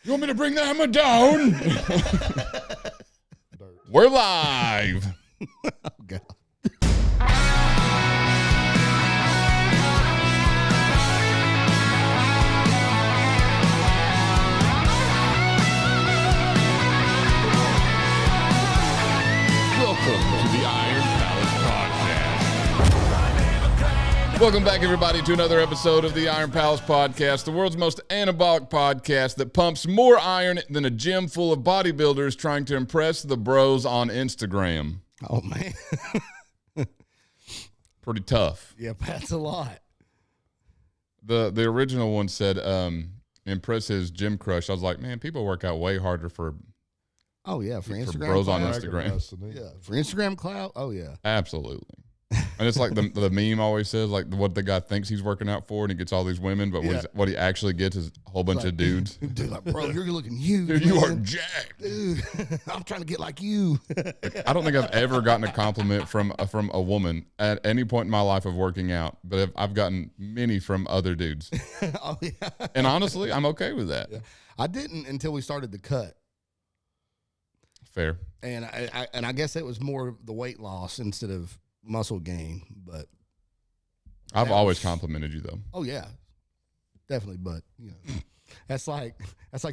You want me to bring the hammer down? We're live. Oh, God. Welcome to the Iron Palace Podcast. Welcome back, everybody, to another episode of the Iron Palace Podcast, the world's most anabolic podcast that pumps more iron than a gym full of bodybuilders trying to impress the bros on Instagram. Oh, man. Pretty tough. Yeah, that's a lot. The original one said, impress his gym crush. I was like, man, people work out way harder for Oh, yeah, for Instagram bros on clout. Instagram. Yeah, for Instagram clout. Oh, yeah. Absolutely. And it's like the meme always says, like what the guy thinks he's working out for, and he gets all these women, but what he actually gets is a whole bunch of dudes. Dude, like, bro, you're looking huge. Dude, you are jacked. Dude, I'm trying to get like you. I don't think I've ever gotten a compliment from a woman at any point in my life of working out, but I've gotten many from other dudes. Oh, yeah. And honestly, I'm okay with that. Yeah. I didn't until we started the cut. Fair. And I guess it was more the weight loss instead of muscle gain, but I've always complimented you, though. oh yeah, definitely. But you know, that's like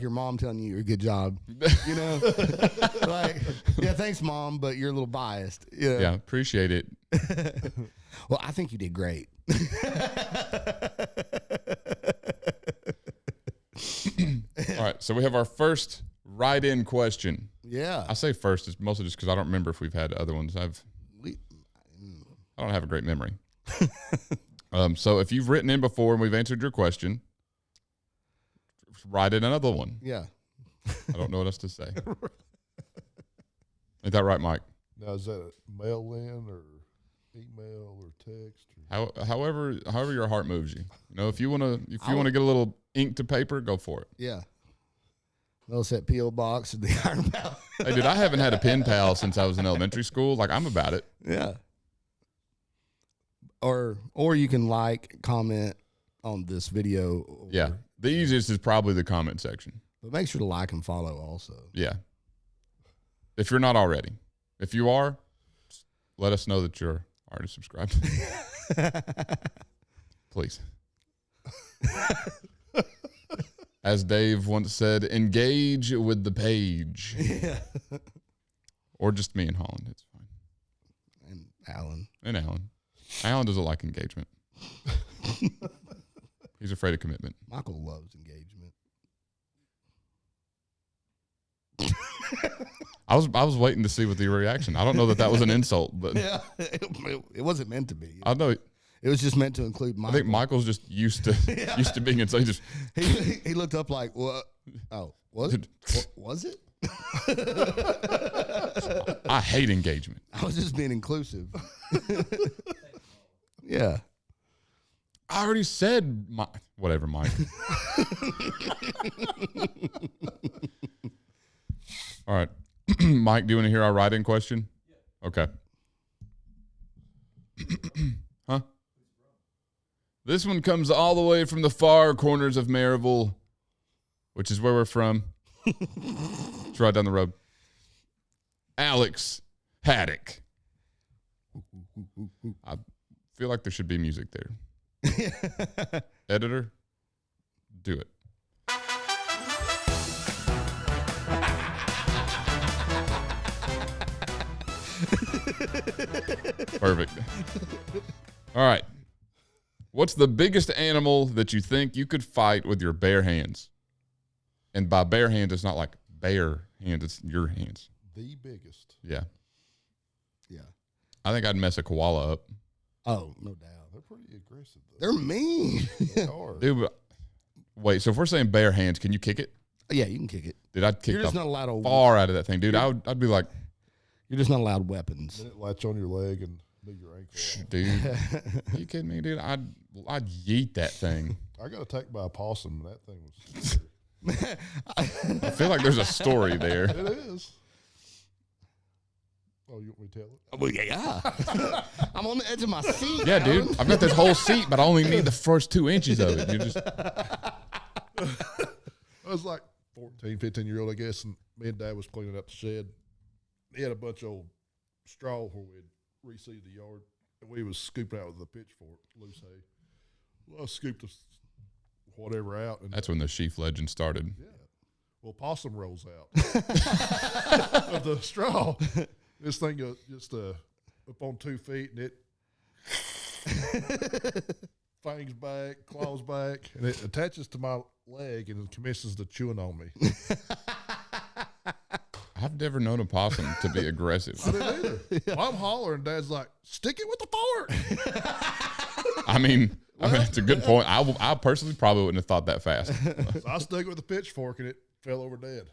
your mom telling you you're a good job. You know, like yeah, thanks, mom, but you're a little biased. You know? Yeah, appreciate it. Well, I think you did great. All right, so we have our first write-in question. Yeah, I say first is mostly just because I don't remember if we've had other ones. I don't have a great memory. So if you've written in before and we've answered your question, write in another one. Yeah. I don't know what else to say. Ain't that right, Mike? Now, is that a mail-in or email or text? Or? However your heart moves you. You know, if you want to get a little ink to paper, go for it. Yeah. They'll set P.O. Box at the Iron Palace. Hey, dude, I haven't had a pen pal since I was in elementary school. Like, I'm about it. Yeah. Or you can comment on this video. Yeah. The easiest is probably the comment section. But make sure to like and follow also. Yeah. If you're not already. If you are, let us know that you're already subscribed. Please. As Dave once said, engage with the page. Yeah. Or just me and Holland. It's fine. And Alan. And Alan. Alan doesn't like engagement. He's afraid of commitment. Michael loves engagement. I was waiting to see what the reaction. I don't know that was an insult, but Yeah, it wasn't meant to be. I know. It was just meant to include Michael. I think Michael's just used to being insulted. He looked up like, what? Oh, was it? Was it? I hate engagement. I was just being inclusive. Yeah. I already said whatever, Mike. All right. Mike, do you want to hear our write-in question? Yeah. Okay. Huh? This one comes all the way from the far corners of Maryville, which is where we're from. It's right down the road. Alex Haddock. I feel like there should be music there. Editor, do it. Perfect. All right. What's the biggest animal that you think you could fight with your bare hands? And by bare hands, it's not like bare hands, it's your hands. The biggest. Yeah. Yeah. I think I'd mess a koala up. Oh, no doubt. They're pretty aggressive, though. They're mean. They are. Dude, wait, so if we're saying bare hands, can you kick it? Yeah, you can kick it. Dude, I'd kick You're just the not allowed to. far out of that thing. Dude, I'd be like, You're just not allowed weapons. Then it latch on your leg and move your ankle off. dude, are you kidding me, dude? I'd yeet that thing. I got attacked by a possum, and that thing was scary. I feel like there's a story there. It is. Oh, you want me to tell it? Well, yeah. I'm on the edge of my seat. Yeah, dude. I've got this whole seat, but I only need the first 2 inches of it. You just I was like 14, 15-year-old, I guess, and me and Dad was cleaning up the shed. He had a bunch of old straw where we'd reseed the yard, and we was scooping out with a pitchfork, loose hay. Well, I scooped whatever out. And That's when the sheaf legend started. yeah. Well, possum rolls out of the straw. This thing goes just up on 2 feet, and it fangs back, claws back, and it attaches to my leg and commences to chewing on me. I've never known a possum to be aggressive. I didn't either. Well, I'm hollering. Dad's like, stick it with the fork. I mean, it's a good point. I personally probably wouldn't have thought that fast. So I stuck it with the pitchfork, and it fell over dead.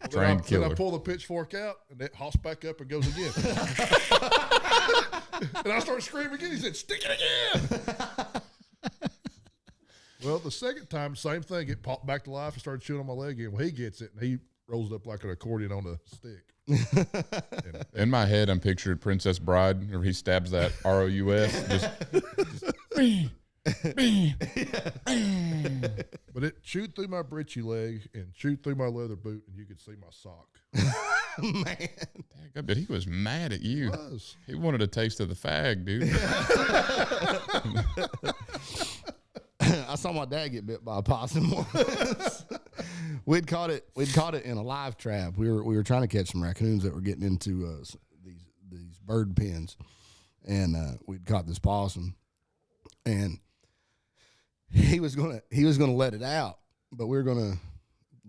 Trained Then killer. I pull the pitchfork out, and it hops back up and goes again. And I start screaming again. He said, stick it again. Well, the second time, same thing. It popped back to life and started chewing on my leg again. Well, he gets it, and he rolls it up like an accordion on a stick. In my head, I'm picturing Princess Bride, where he stabs that ROUS. Just But it chewed through my britchy leg and chewed through my leather boot, and you could see my sock. Man. But he was mad at you. Was. He wanted a taste of the fag, dude. I saw my dad get bit by a possum once. We'd caught it in a live trap. We were trying to catch some raccoons that were getting into these bird pens, and we'd caught this possum, and he was gonna let it out, but we were gonna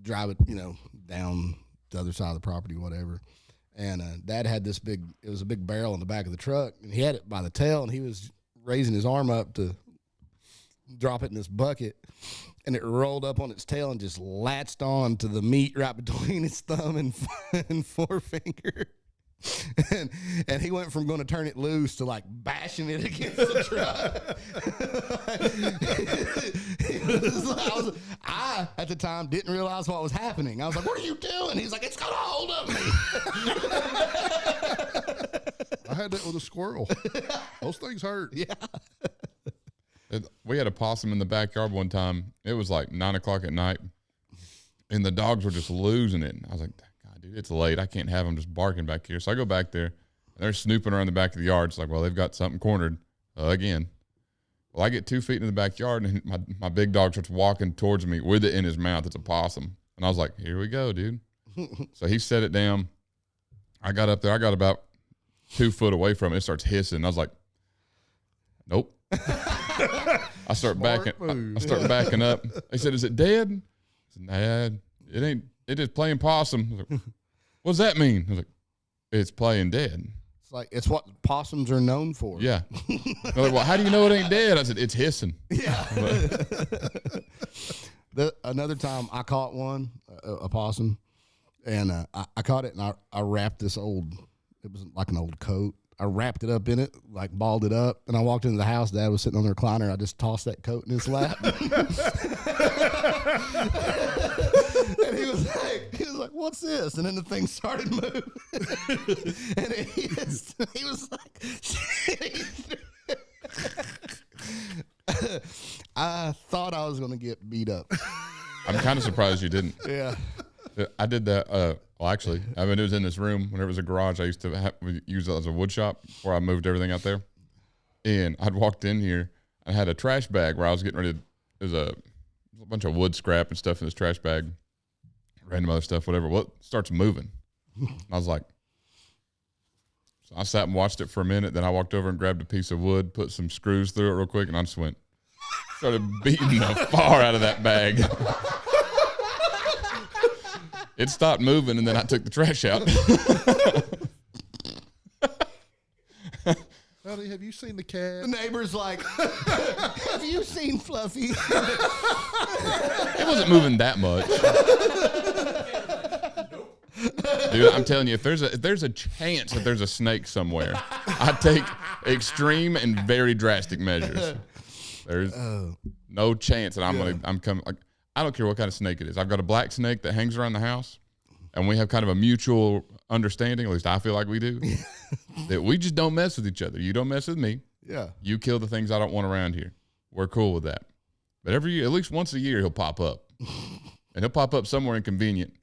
drive it, down the other side of the property, whatever. And Dad had it was a big barrel in the back of the truck, and he had it by the tail, and he was raising his arm up to drop it in this bucket, and it rolled up on its tail and just latched on to the meat right between its thumb and forefinger. And he went from going to turn it loose to like bashing it against the truck. I at the time didn't realize what was happening. I was like, "What are you doing?" He's like, "It's got a hold of me." I had that with a squirrel. Those things hurt. Yeah. We had a possum in the backyard one time. It was like 9 o'clock at night, and the dogs were just losing it. And I was like, God, dude, it's late. I can't have them just barking back here. So I go back there, and they're snooping around the back of the yard. It's like, well, they've got something cornered again. Well, I get 2 feet in the backyard, and my big dog starts walking towards me with it in his mouth. It's a possum. And I was like, here we go, dude. So he set it down. I got up there. I got about 2 foot away from it. It starts hissing. I was like, nope. I start backing up. They said, "Is it dead?" I said, "Nah, it ain't. It just playing possum." I was like, what does that mean? I was like, "It's playing dead." It's what possums are known for. Yeah. They're like, well, how do you know it ain't dead? I said, "It's hissing." Yeah. Another time I caught one, a possum, and I caught it, and I wrapped it was like an old coat. I wrapped it up in it, like balled it up, and I walked into the house. Dad was sitting on the recliner. I just tossed that coat in his lap. And he was like, "What's this?" And then the thing started moving. And he was like, I thought I was going to get beat up. I'm kind of surprised you didn't. Yeah. I did that. Well, actually, I mean, it was in this room. Whenever it was a garage, I used to use it as a wood shop before I moved everything out there. And I'd walked in here. I had a trash bag where I was getting ready to, there's a bunch of wood scrap and stuff in this trash bag, random other stuff, whatever. Well, it starts moving. I was like, so I sat and watched it for a minute. Then I walked over and grabbed a piece of wood, put some screws through it real quick, and I just started beating the far out of that bag. It stopped moving, and then I took the trash out. Honey, have you seen the cat? The neighbor's like, "Have you seen Fluffy?" It wasn't moving that much. Dude, I'm telling you, if there's a chance that there's a snake somewhere, I take extreme and very drastic measures. There's no chance that I'm coming. Like, I don't care what kind of snake it is. I've got a black snake that hangs around the house, and we have kind of a mutual understanding, at least I feel like we do, that we just don't mess with each other. You don't mess with me. Yeah. You kill the things I don't want around here. We're cool with that. But every year, at least once a year, he'll pop up. And he'll pop up somewhere inconvenient.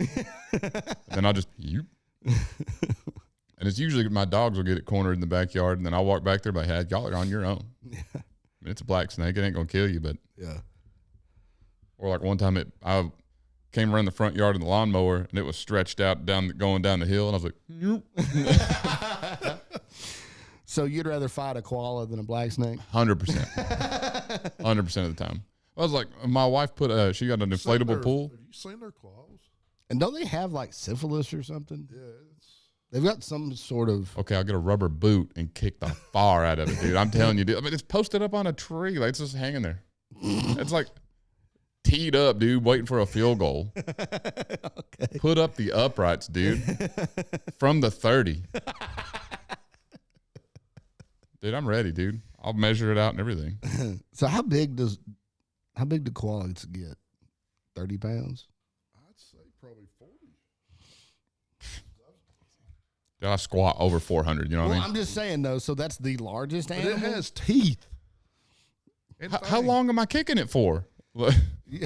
And I'll just, you. And it's usually my dogs will get it cornered in the backyard, and then I'll walk back there like, hey, y'all are on your own. Yeah. I mean, it's a black snake. It ain't going to kill you, but. Yeah. Or like one time I came around the front yard in the lawnmower, and it was stretched out going down the hill, and I was like, nope. So you'd rather fight a koala than a black snake? 100%. 100% of the time. I was like, my wife she got an inflatable pool. Have you seen their claws? And don't they have like syphilis or something? Yeah. They've got some sort of. Okay, I'll get a rubber boot and kick the far out of it, dude. I'm telling you, dude. I mean, it's posted up on a tree. Like, it's just hanging there. It's like teed up, dude, waiting for a field goal. Okay. Put up the uprights, dude. From the 30. Dude, I'm ready, dude. I'll measure it out and everything. So how big do koalas get? 30 pounds? I'd say probably 40. I squat over 400, you know what I mean? I'm just saying, though, so that's the largest But animal? it has teeth. How long am I kicking it for? You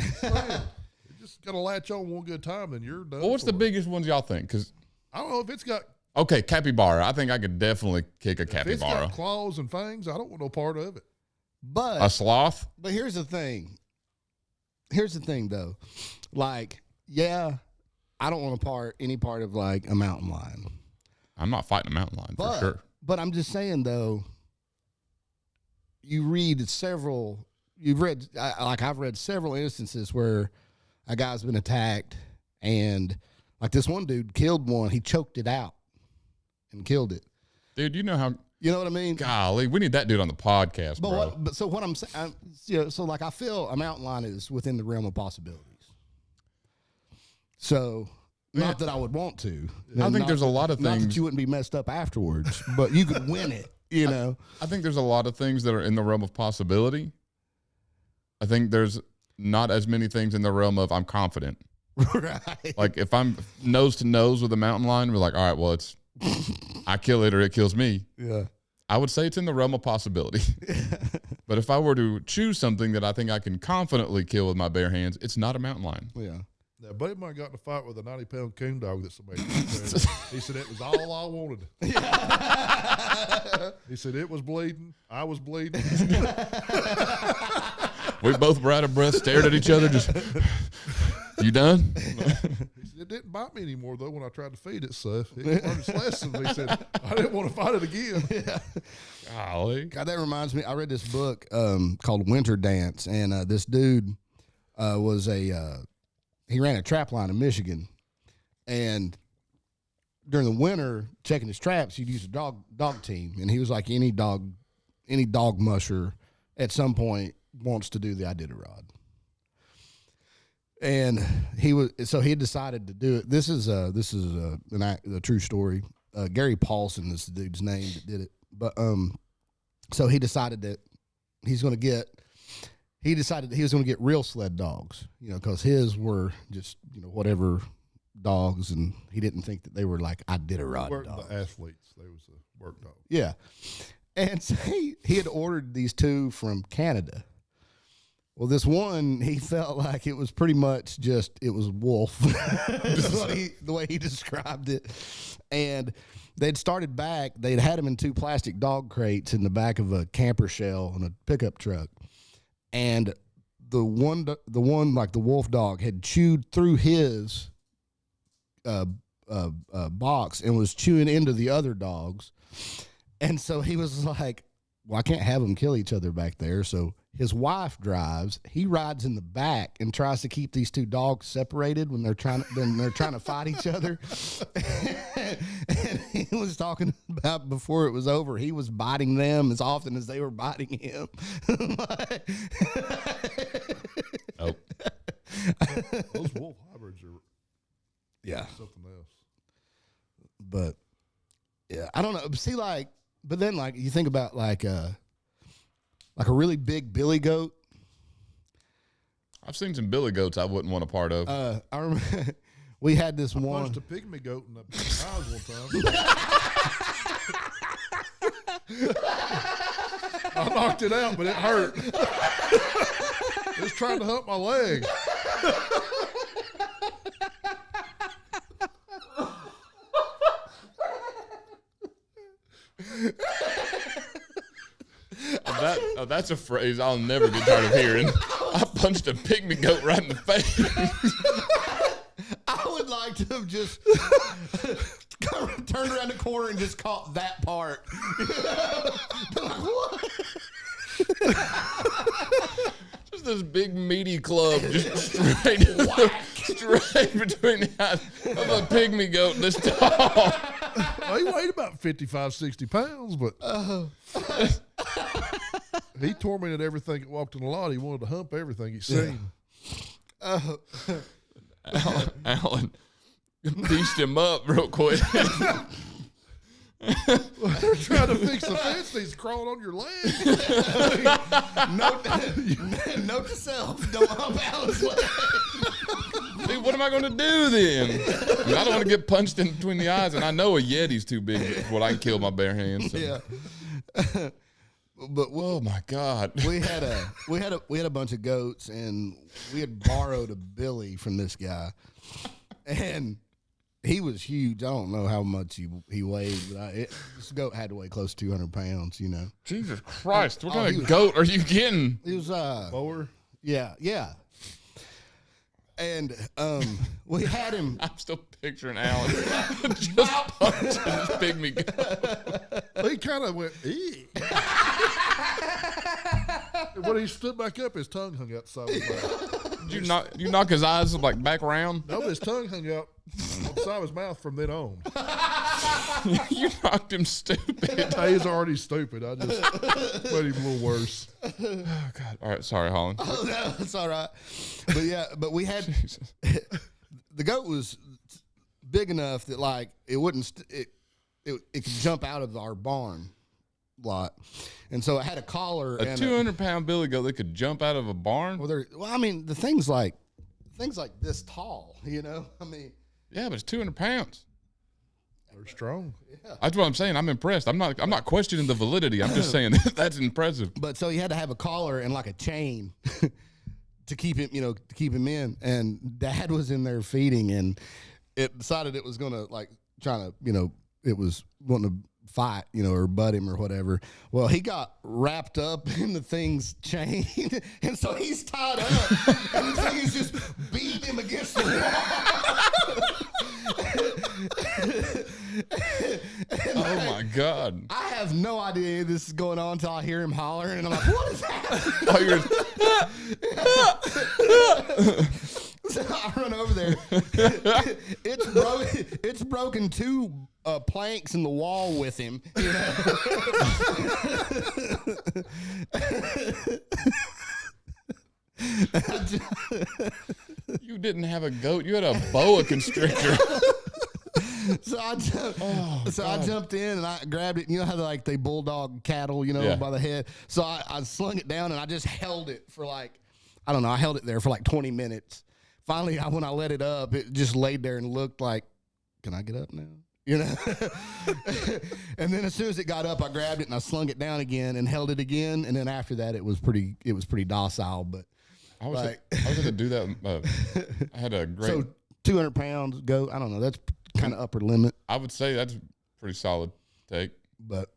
just got to latch on one good time, and you're done. Well, what's the biggest ones y'all think? Because I don't know if it's got. Okay, capybara. I think I could definitely kick a If it's capybara. got claws and fangs, I don't want no part of it. But A sloth? But here's the thing. Here's the thing, though. Like, yeah, I don't want any part of, like, a mountain lion. I'm not fighting a mountain lion for sure. But I'm just saying, though, I've read several instances where a guy's been attacked, and, like, this one dude killed one. He choked it out and killed it. Dude, you know how... You know what I mean? Golly, we need that dude on the podcast, bro. So what I'm saying, so like I feel a mountain lion is within the realm of possibilities. So, not that I would want to. I think there's a lot of Not things. that you wouldn't be messed up afterwards, but you could win it, you know? I think there's a lot of things that are in the realm of possibility. I think there's not as many things in the realm of I'm confident. Right. Like if I'm nose to nose with a mountain lion, we're like, all right, well, it's I kill it or it kills me. Yeah. I would say it's in the realm of possibility. But if I were to choose something that I think I can confidently kill with my bare hands, it's not a mountain lion. Yeah. Now, buddy of mine got in a fight with a 90-pound coon dog that somebody took. He said it was all I wanted. He said it was bleeding. I was bleeding. We both were out of breath, stared at each other, just, you done? He said it didn't bite me anymore, though, when I tried to feed it stuff. It learned its lesson. He said, I didn't want to fight it again. Yeah. Golly. God, that reminds me, I read this book called Winter Dance, and this dude he ran a trap line in Michigan, and during the winter, checking his traps, he'd use a dog team, and he was like any dog musher at some point wants to do the Iditarod. And he had decided to do it. This is a true story. Gary Paulson is the dude's name that did it. But so he decided that he was going to get real sled dogs, because his were just whatever dogs, and he didn't think that they were like Iditarod dogs. The athletes, they was a work dog. Yeah, and so he had ordered these two from Canada. Well, this one, he felt like it was pretty much it was wolf, the way he described it. And they'd started back, they'd had him in two plastic dog crates in the back of a camper shell on a pickup truck. And the one like the wolf dog had chewed through his box and was chewing into the other dogs. And so he was like, well, I can't have them kill each other back there. So his wife drives. He rides in the back and tries to keep these two dogs separated when they're trying to fight each other. And he was talking about before it was over, he was biting them as often as they were biting him. Oh. Those wolf hybrids are something else. But yeah, I don't know. See, but then you think about like a really big billy goat. I've seen some billy goats I wouldn't want a part of. I remember we had this one. Punched a pygmy goat in the eyes one time. I knocked it out, but it hurt. It was trying to hump my leg. That's a phrase I'll never get tired of hearing. I punched a pygmy goat right in the face. I would like to have just turned around the corner and just caught that part. What? Just this big meaty club just straight between the eyes of a pygmy goat this tall. Well, he weighed about 55, 60 pounds, but he tormented everything that walked in the lot. He wanted to hump everything he seen. Alan pieced him up real quick. They're trying to fix the fence. He's crawling on your leg. Note to self: don't hump Alan's leg. See, what am I going to do then? I mean, I don't want to get punched in between the eyes, and I know a Yeti's too big for what I can kill with my bare hands. So. Yeah. But oh my God, we had a bunch of goats, and we had borrowed a billy from this guy, and he was huge. I don't know how much he weighed, but this goat had to weigh close to 200 pounds. You know. Jesus Christ! What kind of goat are you getting? He was Mower. Yeah. And we had him. I'm still picturing Alan just punching his pygmy goat. He kind of went, eee. When he stood back up, his tongue hung out the side of his mouth. Did you knock his eyes like back around? No, but his tongue hung out on the side of his mouth from then on. You knocked him stupid. He was already stupid. I just made him a little worse. Oh God! All right, sorry, Holland. Oh, no, it's all right. But yeah, but we had the goat was big enough that like it wouldn't it could jump out of our barn lot, and so it had a collar. A 200-pound billy goat that could jump out of a barn. Well, I mean, the thing's like this tall. You know, I mean, yeah, but it's 200 pounds. They're strong. Yeah. That's what I'm saying. I'm impressed. I'm not questioning the validity. I'm just saying that's impressive. But so you had to have a collar and like a chain to keep him, to keep him in. And Dad was in there feeding, and it decided it was gonna it was wanting to fight, or butt him or whatever. Well, he got wrapped up in the thing's chain, and so he's tied up, and the thing is just beating him against the wall. Oh my God! I have no idea this is going on until I hear him hollering, and I'm like, "What is happening?" So I run over there. It's broken 2 planks in the wall with him. You didn't have a goat. You had a boa constrictor. So I jumped in and I grabbed it. You know how they bulldog cattle, Yeah. by the head. So I slung it down and I just held it for I held it there for 20 minutes. Finally, when I let it up, it just laid there and looked like, can I get up now? And then as soon as it got up, I grabbed it and I slung it down again and held it again. And then after that, it was pretty docile. But I was going to do that. I had a great. So 200 pounds goat. I don't know. That's kind of upper limit. I would say that's a pretty solid take. But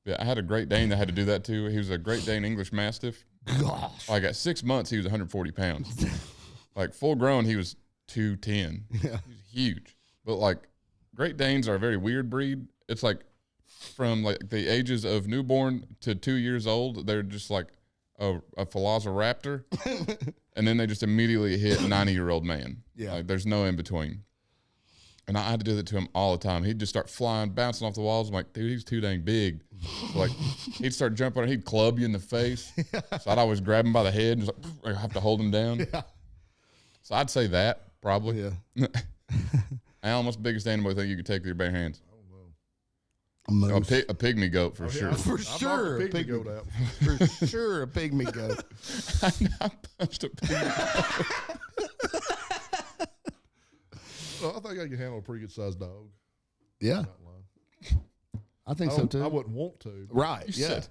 yeah, I had a Great Dane that had to do that too. He was a Great Dane English Mastiff. gosh, Like at 6 months, he was 140 pounds. Like full grown, he was 210. yeah, He was huge. But Great Danes are a very weird breed. It's from the ages of newborn to 2 years old, they're just like a velociraptor, and then they just immediately hit 90-year-old man. Yeah. There's no in between. And I had to do that to him all the time. He'd just start flying, bouncing off the walls. I'm like, dude, he's too dang big. So he'd start jumping and he'd club you in the face. So I'd always grab him by the head and just I have to hold him down. yeah, So I'd say that probably. yeah. Alan, what's the biggest animal you think you could take with your bare hands? A moose. A pygmy goat for sure. For I sure, knocked the pygmy goat out. for sure, a pygmy goat. I punched a pygmy. Well, I think I can handle a pretty good sized dog. Yeah, Not lying. I think so too. I wouldn't want to. Right? You Yeah. said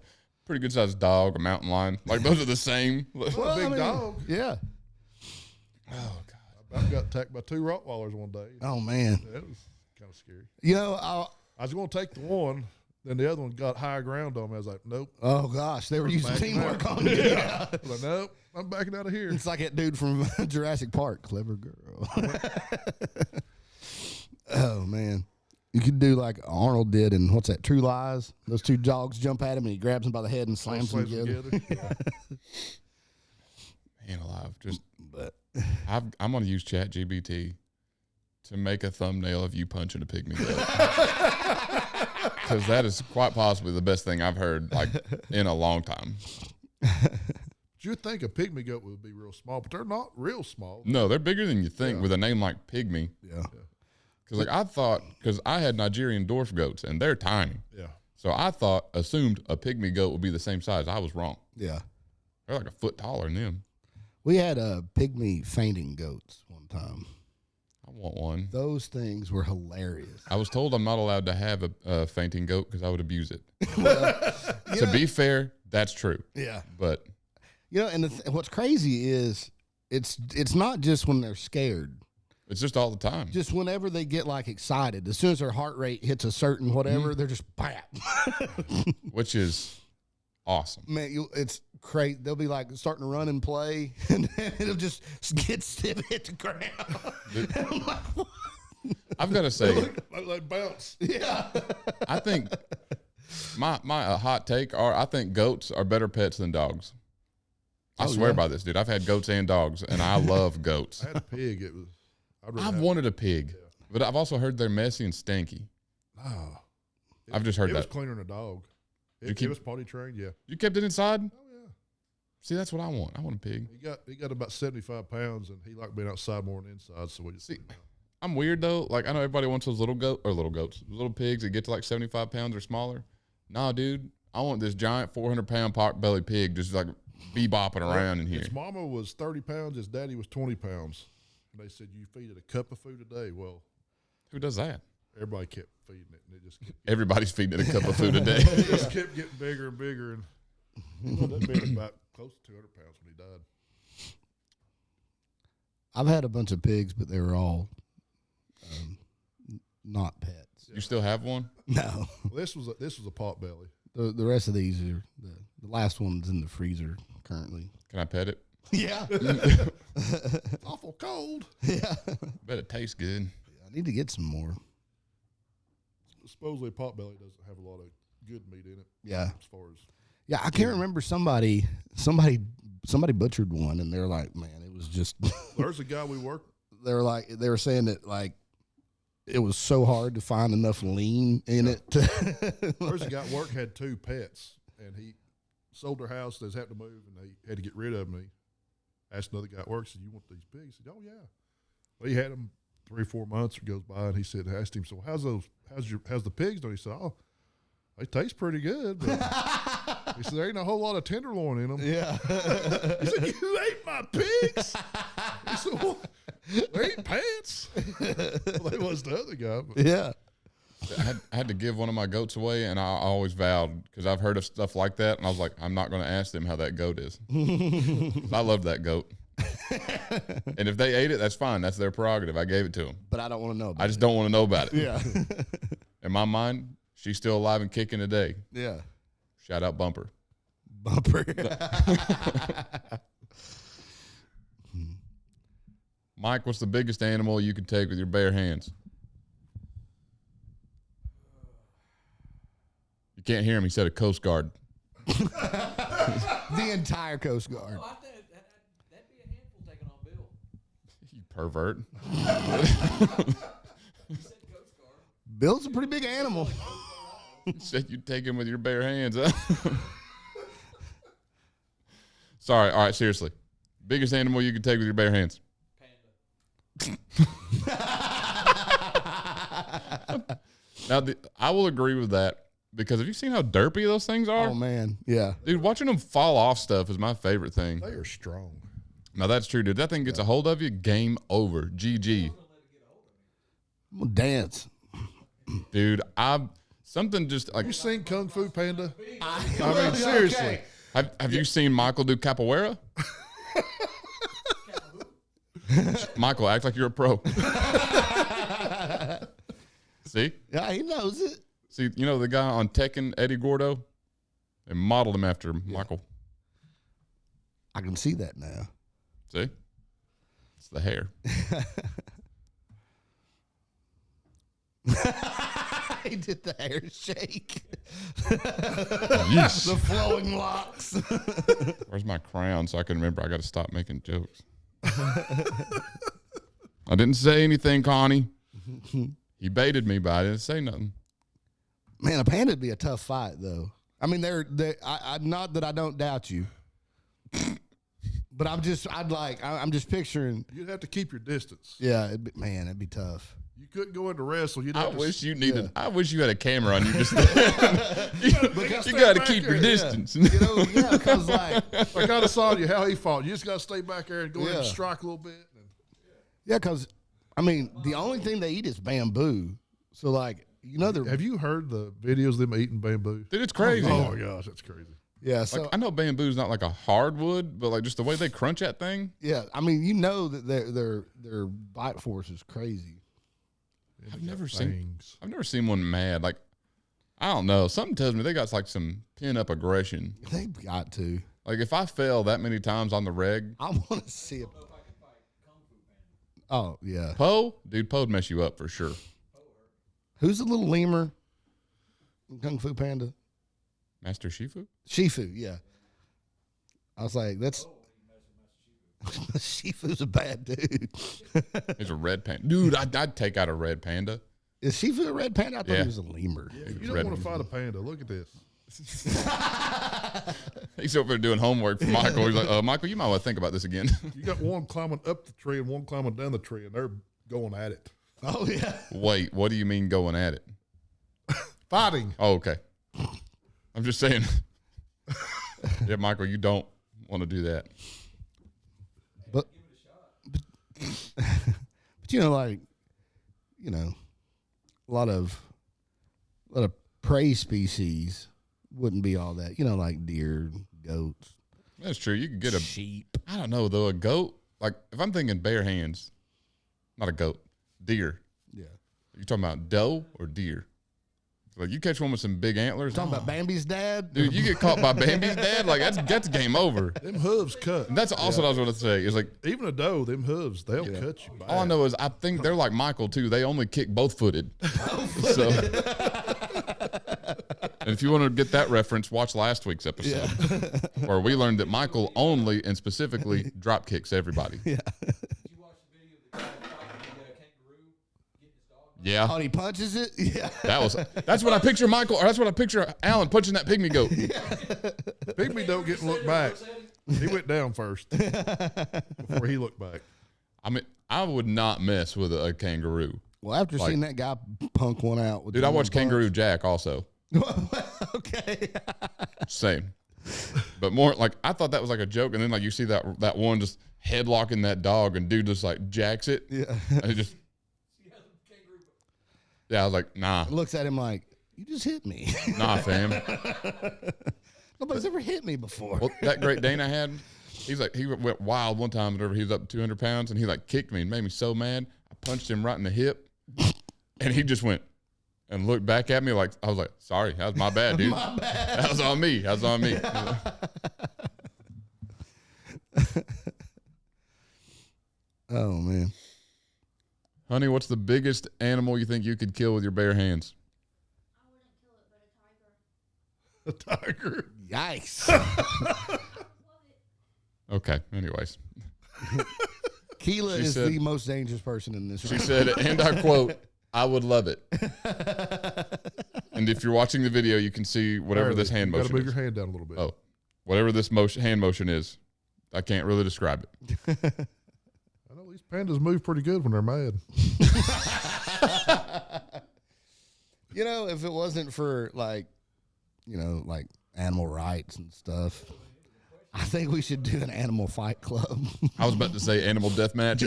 pretty good sized dog, a mountain lion. Those are the same. Well, a Well, big I mean, dog. Yeah. Oh God. I got attacked by 2 Rottweilers one day. Oh man. That was kind of scary. You know, I was going to take the one, then the other one got higher ground on me. I was like, nope. oh gosh, they were using Backing teamwork out. on you. Yeah. I was like, nope, I'm backing out of here. It's like that dude from Jurassic Park, clever girl. Oh man, you could do like Arnold did in what's that? True Lies. Those 2 dogs jump at him and he grabs them by the head and slams them together. Yeah. Man alive. Just But I'm going to use ChatGPT to make a thumbnail of you punching a pygmy goat. Because that is quite possibly the best thing I've heard like in a long time. You'd think a pygmy goat would be real small, but they're not real small. No, they're bigger than you think Yeah. with a name like pygmy. yeah, Because like I thought, because I had Nigerian dwarf goats and they're tiny. Yeah. So I assumed a pygmy goat would be the same size. I was wrong. yeah. They're like a foot taller than them. We had pygmy fainting goats one time. I want one. Those things were hilarious. I was told I'm not allowed to have a fainting goat because I would abuse it. You To know- be fair, that's true. Yeah. But You know, and what's crazy is it's not just when they're scared. it's just all the time. Just whenever they get like excited, as soon as their heart rate hits a certain whatever, they're just bam. Which is awesome. Man, it's crazy. They'll be like starting to run and play, and then it'll just get stiff, hit the ground. I'm like, what? I've got to say, Like bounce. Yeah. I think my hot take I think goats are better pets than dogs. I Oh, swear yeah? by this, dude. I've had goats and dogs, and I love goats. I had a pig. It was. I've wanted a pig, but I've also heard they're messy and stinky. Oh, I've just heard it was that. cleaner than a dog. You It keep- was potty trained. Yeah. You kept it inside? Oh yeah. See, that's what I want. I want a pig. He got about 75 pounds, and he liked being outside more than inside. So we just See, put him out. I'm weird though. Like I know everybody wants those little goats, little pigs that get to like 75 pounds or smaller. Nah, dude, I want this giant 400-pound pot belly pig just like bebopping around in here. His mama was 30 pounds. His daddy was 20 pounds. And they said, you feed it a cup of food a day. Well, Who does that? everybody kept feeding it, and it just kept, Everybody's feeding it a cup of food a day. it just kept getting bigger and bigger. And that been about close to 200 pounds when he died. I've had a bunch of pigs, but they were all not pets. You still have one? No. Well, this was a pot belly. The rest of these are the last one's in the freezer currently. Can I pet it? Yeah. Awful cold. Yeah. Bet it tastes good. I need to get some more. Supposedly, pot belly doesn't have a lot of good meat in it. Yeah. As far as Yeah, I can't remember somebody butchered one and they're like, man, it was just there's a guy we worked. they were saying that like it was so hard to find enough lean in it. There's a guy at work had 2 pets, and he sold their house. They was having to move, and they had to get rid of them. He asked another guy at work, said, "You want these pigs?" He said, "Oh yeah." Well, he had them 3 or 4 months goes by, and he said, asked him, "So how's the pigs doing?" He said, "Oh, they taste pretty good." But he said, "There ain't a whole lot of tenderloin in them." Yeah. He said, "You ate my pigs?" He said, "Well, they ain't pants." Well, they was the other guy. But Yeah. I had to give one of my goats away, and I always vowed because I've heard of stuff like that, and I was like, I'm not going to ask them how that goat is. I loved that goat, and if they ate it, that's fine. That's their prerogative. I gave it to them. But I don't want to know about I just don't want to know about it. Yeah. In my mind, she's still alive and kicking today. Yeah. Shout out Bumper. Bumper. Mike, what's the biggest animal you could take with your bare hands? You can't hear him. He said a Coast Guard. The entire Coast Guard. Oh, I think that'd be a handful taking on Bill. You pervert. He said Coast Guard. Bill's a pretty big animal. Said you'd take him with your bare hands. Huh? Sorry. All right. Seriously. Biggest animal you could take with your bare hands. Panda. Now, I will agree with that because have you seen how derpy those things are? Oh man. Yeah. Dude, watching them fall off stuff is my favorite thing. they are strong. Now, that's true, dude. That thing gets a hold of you, game over. GG. I'm gonna dance. Dude, something just like, You seen Kung Fu Panda? I mean, seriously. have you seen Michael do capoeira? Michael, act like you're a pro. See? Yeah, he knows it. See, you know the guy on Tekken, Eddie Gordo? They modeled him after Michael. I can see that now. See? It's the hair. He did the hair shake. Yes. The flowing locks. Where's my crown so I can remember I got to stop making jokes? I didn't say anything, Connie. He baited me, but I didn't say nothing. Man, a panda'd be a tough fight, though. I mean, not that I don't doubt you, but I'm just picturing. You'd have to keep your distance. Yeah, it'd be tough. You couldn't go into wrestle. You'd I have to wish you needed. I wish you had a camera on you. Just you stay got to back keep your there, distance. You know, yeah, because like, I kind of saw you how he fought. You just got to stay back there and go in and Yeah. strike a little bit. yeah, because I mean, the only thing they eat is bamboo. So like, you know, they're Have you heard the videos of them eating bamboo? Dude, it's crazy. Oh my gosh, that's crazy. yeah. So Like, I know bamboo's not like a hardwood, but like just the way they crunch that thing. yeah, I mean, you know that their bite force is crazy. I've never seen. Things. I've never seen one mad. Like, I don't know. Something tells me they got like some pin up aggression. They've got to. Like if I fail that many times on the reg, I want to see it. Oh yeah. Poe'd mess you up for sure. Who's the little lemur? in Kung Fu Panda. Master Shifu? Shifu, yeah. I was like, that's Shifu's a bad dude. He's a red panda. Dude, I'd take out a red panda. Is Shifu a red panda? I thought Yeah. he was a lemur. You don't want to fight a panda. Look at this. He's over there doing homework for Michael. He's like, Michael, you might want to think about this again. You got one climbing up the tree and one climbing down the tree, and they're going at it. Oh, yeah. Wait, what do you mean going at it? Fighting. Oh, okay. I'm just saying. Yeah, Michael, you don't want to do that. But you know, like, you know, a lot of prey species wouldn't be all that. You know, like deer, goats, That's true. You could get a, sheep. I don't know, though, a goat. Like, if I'm thinking bare hands, not a goat, deer. Yeah. You talking about doe or deer? Like, you catch one with some big antlers. Talking about Bambi's dad? Dude, you get caught by Bambi's dad, like, that's game over. Them hooves cut. And that's also what I was going to say. Is like, Even a doe, them hooves, they'll cut you. all I know is I think they're like Michael, too. They only kick both-footed. So, and if you want to get that reference, watch last week's episode where we learned that Michael only and specifically drop kicks everybody. Did you watch the video of the guy fighting the kangaroo getting his dog? Yeah, Oh, he punches it? Yeah. that's what I picture Michael, or that's what I picture Alan punching that pygmy goat. Pygmy don't get to look back. He went down first before he looked back. I mean, I would not mess with a kangaroo. Well, after seeing that guy punk one out with Dude, the I watched one punch- Kangaroo Jack also. Okay. Same. But more like I thought that was like a joke, and then like you see that one just headlocking that dog, and dude just like jacks it. Yeah. And he just I was like, nah, Looks at him like, you just hit me. nah, fam. Nobody's ever hit me before. Well, that Great Dane I had, he went wild one time whenever he was up 200 pounds, and he like kicked me and made me so mad. I punched him right in the hip, and he just went and looked back at me like I was like, sorry, that was my bad, dude. My bad. That was on me. That was on me. Oh, man. Honey, what's the biggest animal you think you could kill with your bare hands? I wouldn't kill it, but a tiger. A tiger. Yikes. Love it. Okay. Anyways, Keela She is said- the most dangerous person in this she room. said, and I quote, "I would love it." And if you're watching the video, you can see whatever this hand Got to motion move is. your hand down a little bit. Oh, whatever this hand motion is, I can't really describe it. I know these pandas move pretty good when they're mad. You know, if it wasn't for, like, you know, like animal rights and stuff, I think we should do an animal fight club. I was about to say animal death match.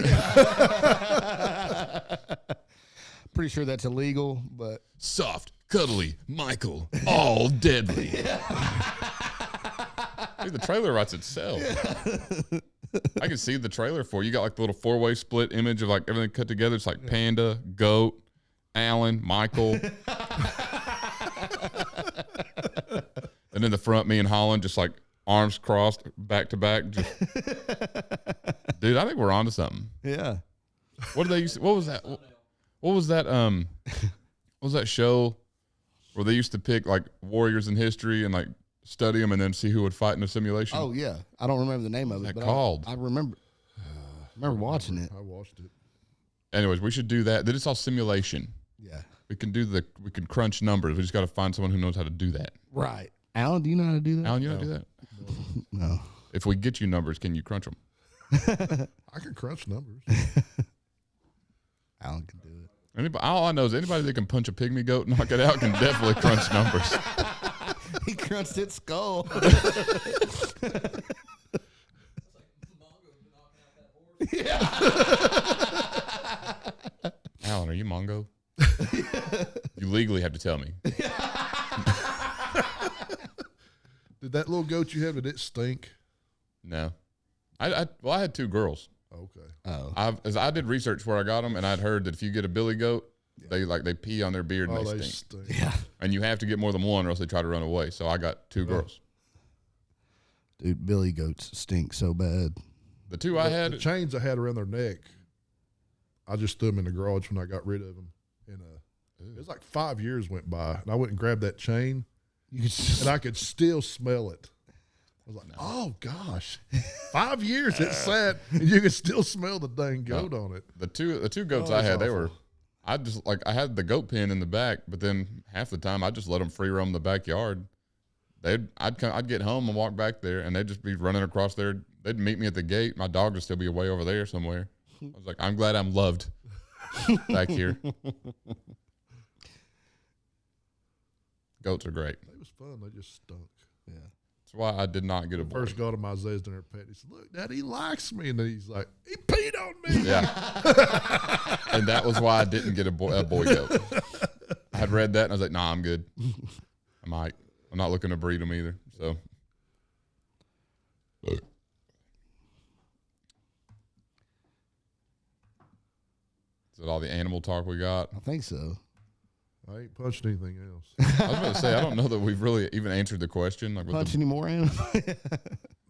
Pretty sure that's illegal, but Soft, cuddly, Michael, all deadly. Dude, the trailer writes itself. I can see the trailer for you. Got like the little 4-way split image of like everything cut together. It's like Panda, Goat, Alan, Michael. And in the front, me and Holland just like arms crossed, back to back. Just, dude, I think we're onto something. Yeah. What did they used to, what was that? What was that? What was that show where they used to pick like warriors in history and like study them and then see who would fight in a simulation? Oh yeah, I don't remember the name of it. What's that But called? I remember. Remember watching it. I watched it. Anyways, we should do that. It's all simulation. Yeah. We can crunch numbers. We just got to find someone who knows how to do that. Right. Alan, do you know how to do that? Alan, you know how to do that? No. If we get you numbers, can you crunch them? I can crunch numbers. Alan can do it. Anybody, all I know is anybody that can punch a pygmy goat and knock it out can definitely crunch numbers. He crunched its skull. Alan, are you Mongo? You legally have to tell me. Did that little goat you had, did it stink? No. I had 2 girls. Okay. Oh. I did research where I got them, and I'd heard that if you get a billy goat, they pee on their beard and Oh, they they stink. stink. Yeah. And you have to get more than one, or else they try to run away. So I got 2 girls. Dude, billy goats stink so bad. The 2 I The had, chains I had around their neck, I just threw them in the garage when I got rid of them. And it was like 5 years went by, and I went and grabbed that chain, You could just, and I could still smell it. I was like, oh gosh, 5 years it sat, and you could still smell the dang goat on it. the two goats Oh, I that's had, they awful. were. I had the goat pen in the back, but then half the time I just let them free roam the backyard. I'd get home and walk back there, and they'd just be running across there. They'd meet me at the gate. My dog would still be way over there somewhere. I was like, I'm glad I'm loved back here. Goats are great. It was fun. They just stunk. yeah. That's why I did not get a boy. First got him, Isaiah's dinner pet. He said, "Look, Dad, he likes me," and then he's like, "He peed on me." Yeah. And that was why I didn't get a boy goat. I had read that and I was like, nah, I'm good. I'm not looking to breed them either. So. Is that all the animal talk we got? I think so. I ain't punched anything else. I was about to say, I don't know that we've really even answered the question. Like with Punch any more animals?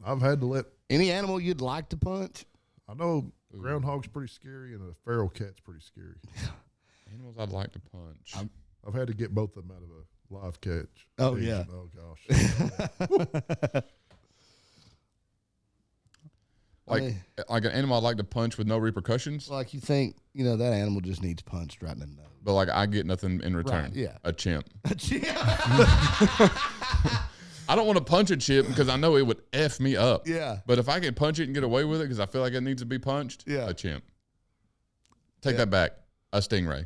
I've had to let. Any animal you'd like to punch? I know groundhog's pretty scary, and a feral cat's pretty scary. animals I'd like to punch. I've had to get both of them out of a live catch. Oh, yeah. Oh gosh. Like an animal I'd like to punch with no repercussions. Like you think, that animal just needs punched right in the nose. But like I get nothing in return. Right, yeah. A chimp. Yeah. I don't want to punch a chimp because I know it would F me up. Yeah. But if I can punch it and get away with it because I feel like it needs to be punched, Yeah. a chimp. Take that back. A stingray.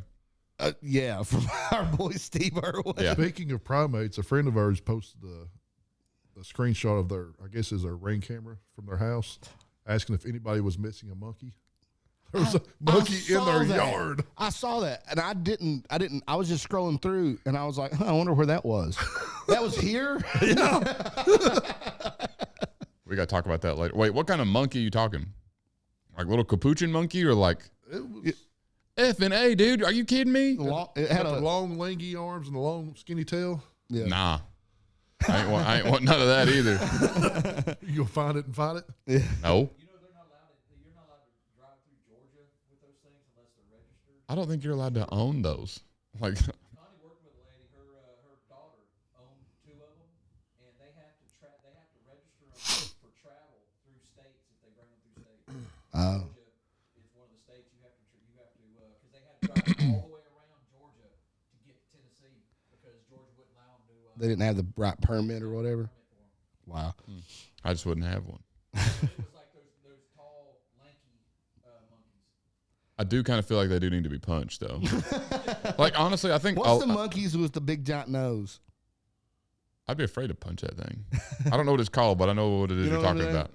Yeah, from our boy Steve Irwin. Yeah. Speaking of primates, a friend of ours posted a screenshot of their, I guess, is their Ring camera from their house, asking if anybody was missing a monkey. There was a monkey in saw their that. yard. I saw that, and I didn't. I was just scrolling through, and I was like, I wonder where that was. That was here? We got to talk about that later. Wait, what kind of monkey are you talking? Like little capuchin monkey or like It was F and A, dude? Are you kidding me? It had had the a, long, lanky arms and the long, skinny tail. yeah. Nah. I ain't want none of that either. You'll find it and fight it. No. You know they're not allowed to. You're not allowed to drive through Georgia with those things unless they're registered. I don't think you're allowed to own those. Like, Connie worked with a lady. Her daughter owned 2 of them, and they have to register them for travel through states if they bring them through states. Oh. Georgia is one of the states you have to because they had to drive all the way around Georgia to get to Tennessee because Georgia wouldn't allow them to. They didn't have the right permit or whatever. Wow. I just wouldn't have one. It was like those tall, lanky monkeys. I do kind of feel like they do need to be punched, though. Like, honestly, I think What's the monkeys with the big giant nose? I'd be afraid to punch that thing. I don't know what it's called, but I know what it is You know you're what talking it is? about.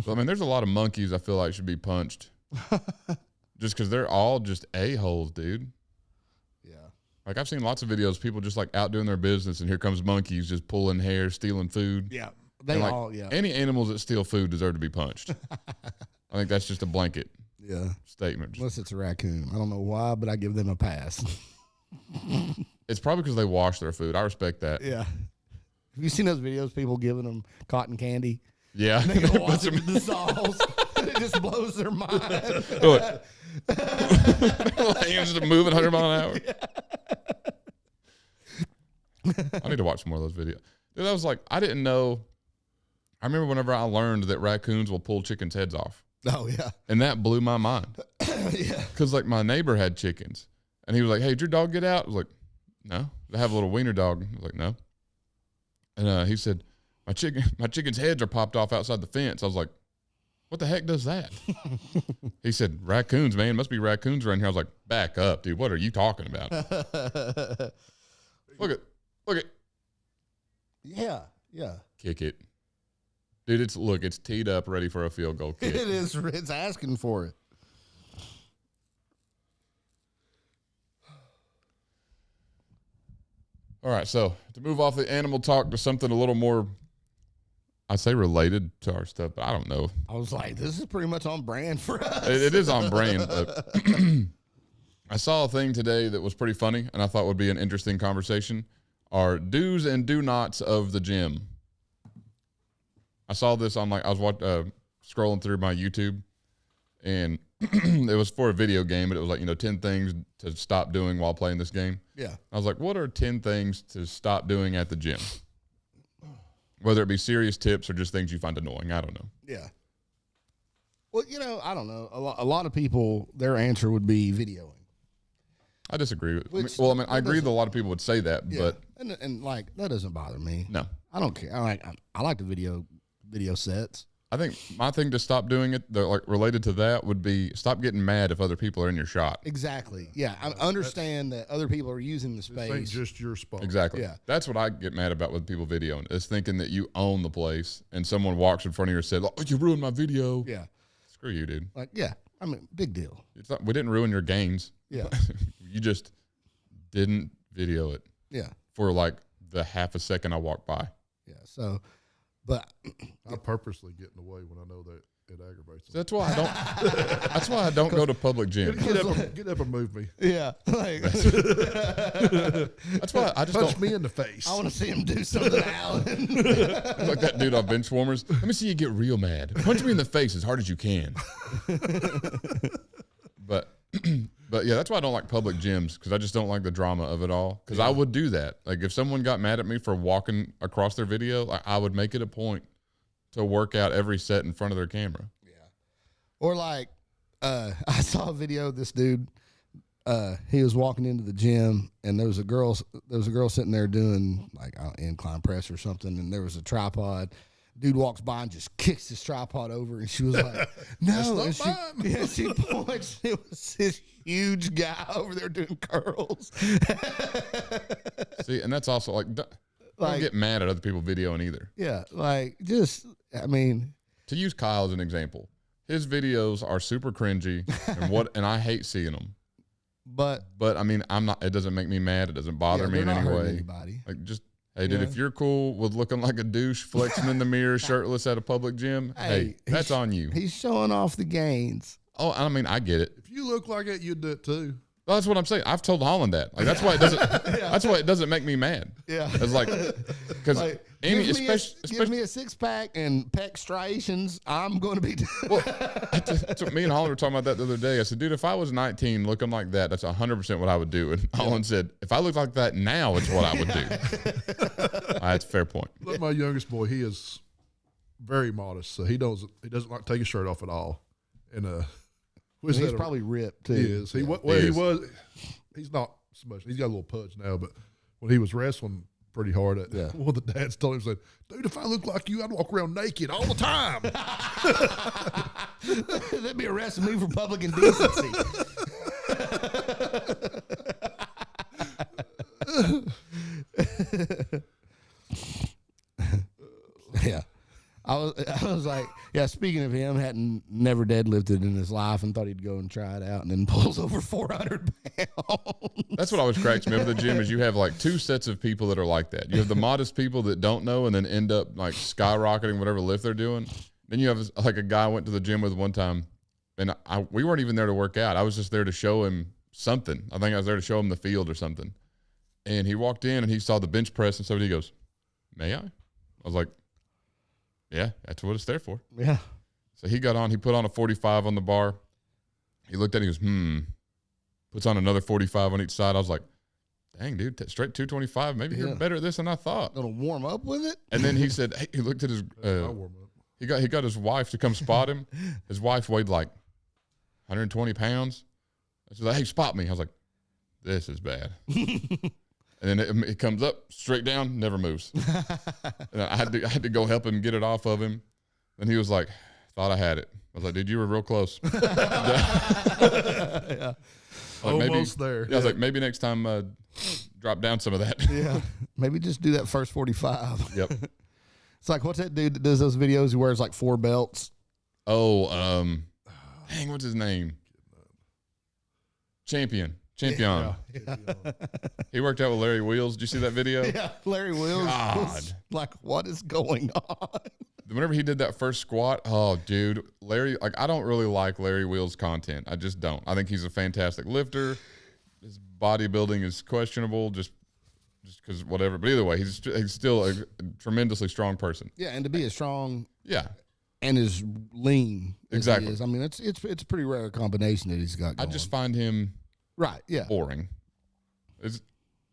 So, I mean, there's a lot of monkeys I feel like should be punched. Just because they're all just a-holes, dude. Yeah. Like I've seen lots of videos, people just like out doing their business, and here comes monkeys just pulling hair, stealing food. Yeah, they And, like, all. Yeah, Any animals that steal food deserve to be punched. I think that's just a blanket yeah. statement. Unless it's a raccoon, I don't know why, but I give them a pass. It's probably because they wash their food. I respect that. Yeah. Have you seen those videos? People giving them cotton candy. Yeah. They go Put watch some- it in the sauce. It just blows their mind. Look. Hands are moving 100 miles an hour. I need to watch more of those videos. Dude, that was like, I didn't know. I remember whenever I learned that raccoons will pull chickens' heads off. Oh yeah, And that blew my mind. yeah. Because, like, my neighbor had chickens. And he was like, hey, did your dog get out? I was like, no. I have a little wiener dog. I was like, no. And he said, my chicken's heads are popped off outside the fence. I was like, what the heck does that? He said, raccoons, man. Must be raccoons around here. I was like, back up, dude. What are you talking about? Look at, Yeah, yeah. kick it. Dude, it's teed up, ready for a field goal kick. It is. It's asking for it. All right, so to move off the animal talk to something a little more, I say related to our stuff, but I don't know. I was like, this is pretty much on brand for us. It is on brand. But I saw a thing today that was pretty funny, and I thought would be an interesting conversation. Are do's and do nots of the gym. I saw this on I was scrolling through my YouTube, and it was for a video game, but it was like 10 things to stop doing while playing this game. Yeah. I was like, what are 10 things to stop doing at the gym? Whether it be serious tips or just things you find annoying. I don't know. Yeah. Well, I don't know. A lot of people, their answer would be videoing. I disagree with. Which- I agree that a lot of people would say that, Yeah. but and like that doesn't bother me. no. I don't care. I like the video sets. I think my thing to stop doing it, related to that, would be stop getting mad if other people are in your shot. Exactly. Yeah. I understand that other people are using the This ain't space. just your spot. Exactly. Yeah. That's what I get mad about with people videoing, is thinking that you own the place and someone walks in front of you and said, "Oh, you ruined my video." Yeah. Screw you, dude. Like, yeah. I mean, big deal. It's not, we didn't ruin your gains. Yeah. You just didn't video it Yeah. for like the half a second I walked by. Yeah. So, but I purposely get in the way when I know that it aggravates them. That's why I don't. That's why I don't go to public gyms. Get up and move me. yeah, like That's why I just Punch don't. me in the face. I want to see him do something, Alan. Like that dude on Benchwarmers. Let me see you get real mad. Punch me in the face as hard as you can. But yeah, that's why I don't like public gyms, because I just don't like the drama of it all. Because I would do that. Like if someone got mad at me for walking across their video, I would make it a point to work out every set in front of their camera. Or like, I saw a video of this dude. He was walking into the gym, and there was a girl sitting there doing like incline press or something, and there was a tripod. Dude walks by and just kicks his tripod over, and she was like, "No!" And she points. It was this huge guy over there doing curls. See, and that's also like, don't get mad at other people videoing either. Yeah, like just, I mean, To use Kyle as an example, his videos are super cringy, and I hate seeing them. but But I mean, I'm not. It doesn't make me mad. It doesn't bother me they're in not any hurting way. anybody. Like just, hey, dude, Yeah. if you're cool with looking like a douche, flexing in the mirror, shirtless at a public gym, hey, that's he's- on you. He's showing off the gains. Oh, I mean, I get it. If you look like it, you'd do it too. Well, that's what I'm saying. I've told Holland that. Like that's why it doesn't. That's why it doesn't make me mad. Yeah. It's like because Like, Amy, give me especially a six pack and pec striations. I'm going to be. that's what me and Holland were talking about that the other day. I said, dude, if I was 19 looking like that, that's 100% what I would do. And Holland said, if I look like that now, it's what I would do. That's a fair point. Look, my youngest boy, he is very modest, so he doesn't like take his shirt off at all. And He's probably ripped too. he is. He was. He's not so much. He's got a little pudge now, but when he was wrestling pretty hard, one of the dads told him, said, "Dude, if I look like you, I'd walk around naked all the time." They'd be arresting me for public indecency. Yeah, I was like, Yeah, speaking of him, hadn't never deadlifted in his life and thought he'd go and try it out, and then pulls over 400 pounds. That's what always cracks me up at the gym is you have like two sets of people that are like that. You have the modest people that don't know and then end up like skyrocketing whatever lift they're doing. Then you have like a guy I went to the gym with one time, and we weren't even there to work out. I was just there to show him something. I think I was there to show him the field or something. And he walked in and he saw the bench press and so he goes, "May I?" I was like, "Yeah, that's what it's there for." Yeah. So he got on, he put on a 45 on the bar. He looked at it, he goes, puts on another 45 on each side. I was like, "Dang, dude, straight 225. Maybe you're better at this than I thought." Gonna warm up with it? And then he said, hey, he looked at his, I'll warm up. he got his wife to come spot him. His wife weighed like 120 pounds. I said, "Hey, spot me." I was like, "This is bad." And then it comes up, straight down, never moves. And I had to go help him get it off of him. And he was like, "Thought I had it." I was like, "Dude, you were real close." Yeah. Like, Almost there. Yeah, I was like, maybe next time drop down some of that. Yeah. Maybe just do that first 45. Yep. It's like, what's that dude that does those videos? He wears like 4 belts. Oh, dang, what's his name? Champion. Yeah. He worked out with Larry Wheels. Did you see that video? Yeah. Larry Wills. God. Like, what is going on? Whenever he did that first squat, oh, dude, Larry, like, I don't really like Larry Wheels' content. I just don't. I think he's a fantastic lifter. His bodybuilding is questionable just because whatever. But either way, he's still a tremendously strong person. Yeah. And to be as strong Yeah. and as lean as Exactly. he is, I mean, it's a pretty rare combination that he's got I going. just find him Right. Yeah. boring.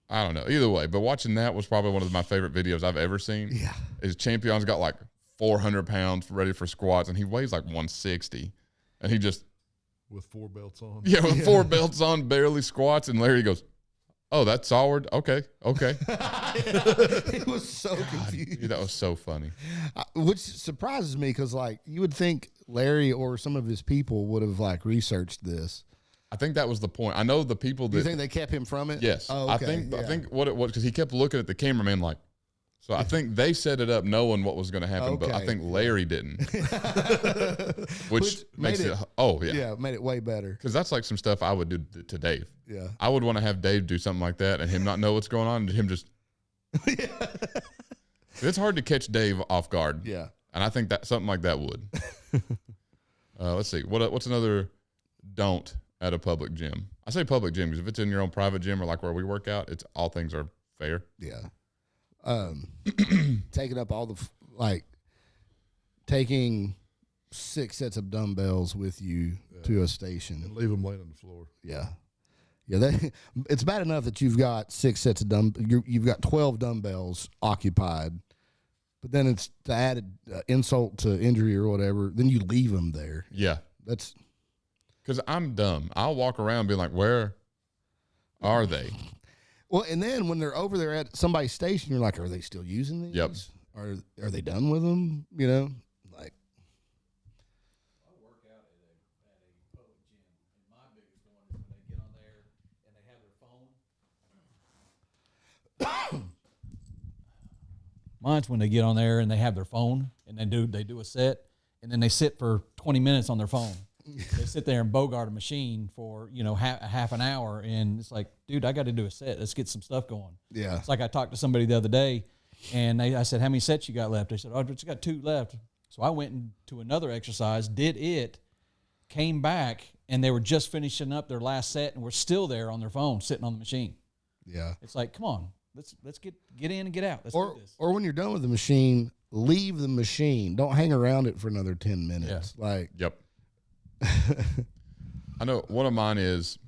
I don't know. Either way, but watching that was probably one of my favorite videos I've ever seen. Yeah. His champion's got like 400 pounds ready for squats, and he weighs like 160. And he just, With 4 belts on. with 4 belts on, barely squats. And Larry goes, "Oh, that's solid. Okay. He was so confused. Dude, that was so funny. Which surprises me because, like, you would think Larry or some of his people would have, like, researched this. I think that was the point. I know the people Do you that, think they kept him from it? yes. Oh, I okay. think what it was, because he kept looking at the cameraman like, so I think they set it up knowing what was going to happen, but I Okay. think Larry didn't. Which makes made it, oh, yeah. Yeah, made it way better. Because that's like some stuff I would do to Dave. Yeah. I would want to have Dave do something like that and him not know what's going on and him just. It's hard to catch Dave off guard. Yeah. And I think that something like that would. Let's see. What's another don't at a public gym? I say public gym because if it's in your own private gym or like where we work out, it's all things are fair. Yeah. Taking up all the, taking 6 sets of dumbbells with you to a station. And leave them laying on the floor. Yeah. Yeah, it's bad enough that you've got 6 sets of you've got 12 dumbbells occupied, but then it's to add insult to injury or whatever. Then you leave them there. Yeah. That's Because I'm dumb. I'll walk around being like, where are they? well, and then when they're over there at somebody's station, you're like, are they still using these? Yep. Are they done with them? You know, like I work out at a public gym, and my biggest one is when they get on there and they have their phone. Mine's when they get on there and they have their phone and they do a set and then they sit for 20 minutes on their phone. They sit there and bogart a machine for half an hour, and it's like, dude, I got to do a set. Let's get some stuff going. yeah, It's like I talked to somebody the other day, and I said, "How many sets you got left?" They said, "Oh, I just got 2 left." So I went into another exercise, did it, came back, and they were just finishing up their last set, and were still there on their phone, sitting on the machine. yeah. It's like, come on, let's get in and get out. Let's Or do this. or when you're done with the machine, leave the machine. Don't hang around it for another 10 minutes. Like Yep. I know one of mine is,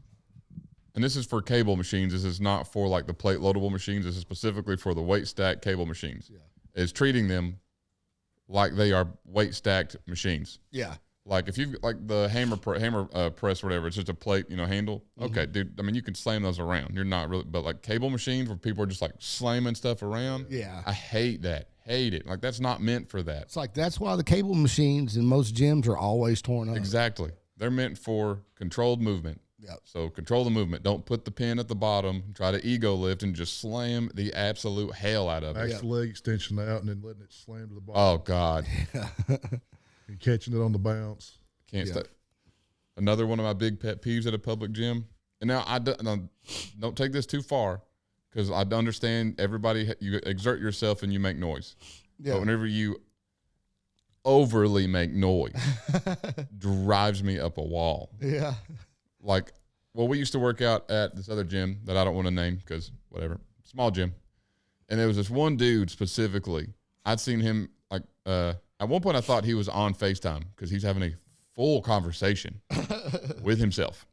and this is for cable machines. This is not for like the plate loadable machines. This is specifically for the weight stack cable machines. Yeah. Is treating them like they are weight stacked machines. yeah, Like if you've like the hammer press or whatever, it's just a plate, handle. Okay, dude. I mean, you can slam those around. You're not really, but like cable machines where people are just like slamming stuff around. Yeah. I hate that. Hate it. Like that's not meant for that. it's like that's why the cable machines in most gyms are always torn up. Exactly. They're meant for controlled movement. Yep. So control the movement. Don't put the pin at the bottom. Try to ego lift and just slam the absolute hell out of it. Max the leg extension out and then letting it slam to the bottom. Oh God. And catching it on the bounce. Can't Yeah. stay. Another one of my big pet peeves at a public gym. And now don't take this too far, because I understand everybody. You exert yourself and you make noise. Yeah. But whenever you overly make noise, drives me up a wall. Yeah. Like, well, we used to work out at this other gym that I don't want to name because whatever, small gym. And there was this one dude specifically. I'd seen him like at one point I thought he was on FaceTime because he's having a full conversation with himself,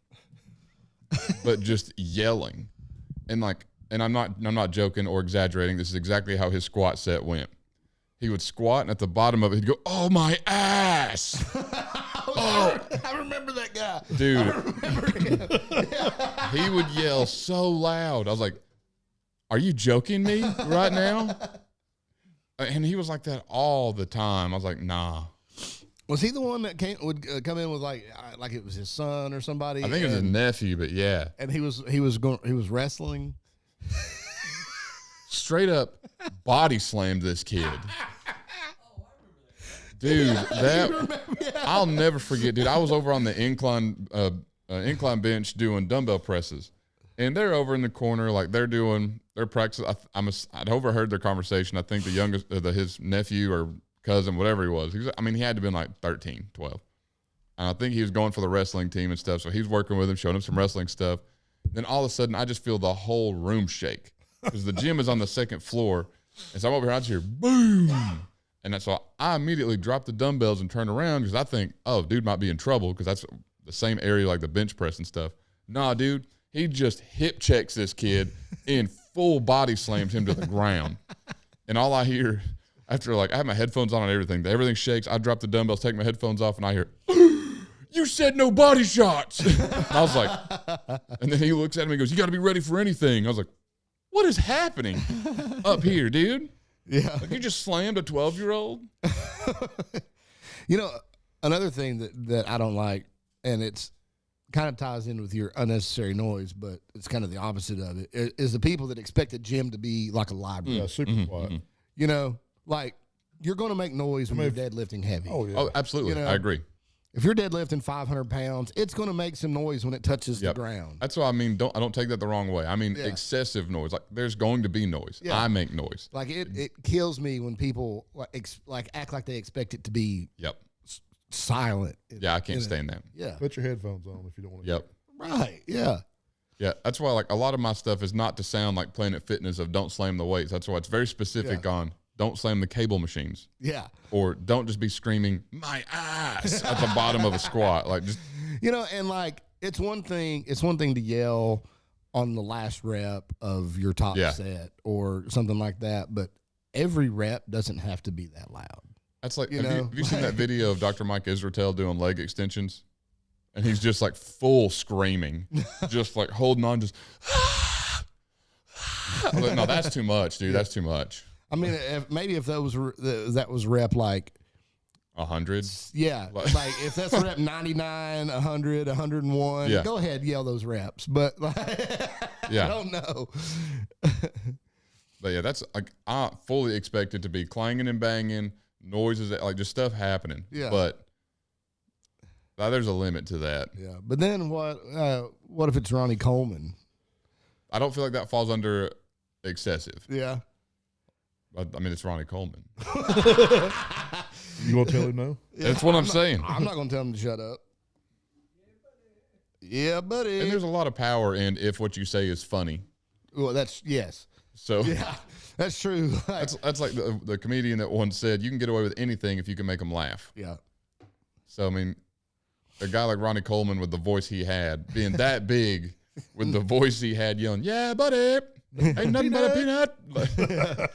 but just yelling. And I'm not joking or exaggerating. This is exactly how his squat set went. He would squat, and at the bottom of it, he'd go, "Oh, my ass." Oh, I remember that guy. Dude, he would yell so loud. I was like, "Are you joking me right now?" And he was like that all the time. I was like, "Nah." Was he the one that would come in with like it was his son or somebody? I think it was his nephew, but yeah, And he was wrestling. straight up body slammed this kid. Dude, I'll never forget. Dude, I was over on the incline bench doing dumbbell presses, and they're over in the corner like they're doing their practice. I'd overheard their conversation. I think the youngest, his nephew or cousin, whatever he was, he had to have been like 13, 12. And I think he was going for the wrestling team and stuff. So he's working with him, showing him some wrestling stuff. Then all of a sudden, I just feel the whole room shake because the gym is on the second floor. And so I'm over here, I just hear boom. And so I immediately drop the dumbbells and turn around because I think, oh, dude might be in trouble because that's the same area like the bench press and stuff. Nah, dude, he just hip checks this kid and full body slams him to the ground. And all I hear after, like, I have my headphones on and everything shakes. I drop the dumbbells, take my headphones off, and I hear, "You said no body shots." And I was like, and then he looks at me and goes, "You got to be ready for anything." I was like, what is happening up here, dude? Yeah. Like, you just slammed a 12-year-old? You know, another thing that I don't like, and it's kind of ties in with your unnecessary noise, but it's kind of the opposite of it, is the people that expect a gym to be like a library. Yeah, super quiet. You know, like you're going to make noise when you're deadlifting heavy. Oh, yeah. Oh, absolutely. You know, I agree. If you're deadlifting 500 pounds, it's going to make some noise when it touches Yep. the ground. That's what I mean. I don't take that the wrong way. I mean, Yeah. excessive noise. Like, there's going to be noise. Yeah. I make noise. Like it kills me when people like act like they expect it to be Yep. silent. Yeah, I can't stand that. Yeah. Put your headphones on if you don't want to. Yep. Right. Yeah. Yeah, that's why, like, a lot of my stuff is not to sound like Planet Fitness of don't slam the weights. That's why it's very specific on don't slam the cable machines, Yeah. or don't just be screaming "my ass" at the bottom of a squat. Like, just You know, and like it's one thing to yell on the last rep of your top Yeah. set or something like that, but every rep doesn't have to be that loud. that's like. You Have know? you seen that video of Dr. Mike Israetel doing leg extensions? And he's just like full screaming, just like holding on, just. I'm like, no, that's too much, dude. That's too much. I mean, if that was rep like 100. yeah, Like- like if that's rep 99, 100, 101, Yeah. go ahead, yell those reps. But like, Yeah. I don't know. But yeah, that's like I fully expect it to be clanging and banging, noises, like just stuff happening. Yeah. But there's a limit to that. Yeah, but then what if it's Ronnie Coleman? I don't feel like that falls under excessive. Yeah. I mean, it's Ronnie Coleman. You want to tell him no? That's what I'm saying. I'm not going to tell him to shut up. Yeah, buddy. And there's a lot of power in if what you say is funny. Well, yes. So Yeah, that's true. Like, that's like the comedian that once said, you can get away with anything if you can make them laugh. yeah. So, I mean, a guy like Ronnie Coleman with the voice he had, being that big with the voice he had yelling, "Yeah, buddy, ain't nothing but a peanut."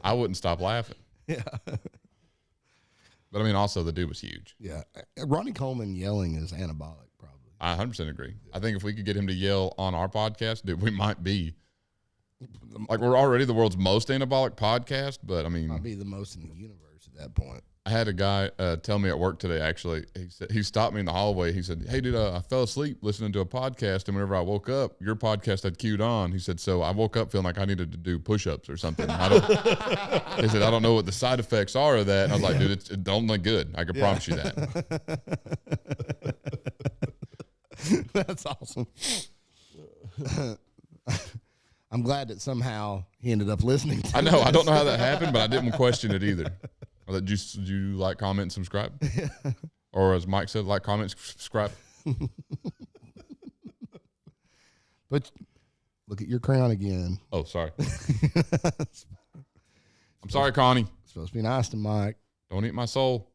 I wouldn't stop laughing. Yeah. But I mean, also the dude was huge. Yeah. Ronnie Coleman yelling is anabolic, probably. I 100% agree. I think if we could get him to yell on our podcast, dude, we might be like, we're already the world's most anabolic podcast, but I mean, Might be the most in the universe at that point. I had a guy tell me at work today, actually. He stopped me in the hallway. He said, hey, dude, I fell asleep listening to a podcast, and whenever I woke up, your podcast had queued on. He said, so I woke up feeling like I needed to do push-ups or something. He said, I don't know what the side effects are of that. And I was like, dude, it don't look good. I can promise you that. That's awesome. I'm glad that somehow he ended up listening to I know. this. I don't know how that happened, but I didn't question it either. Do you like, comment, and subscribe? Or as Mike said, like, comment, subscribe. But look at your crown again. Oh, sorry. I'm sorry, Connie. It's supposed to be nice to Mike. Don't eat my soul.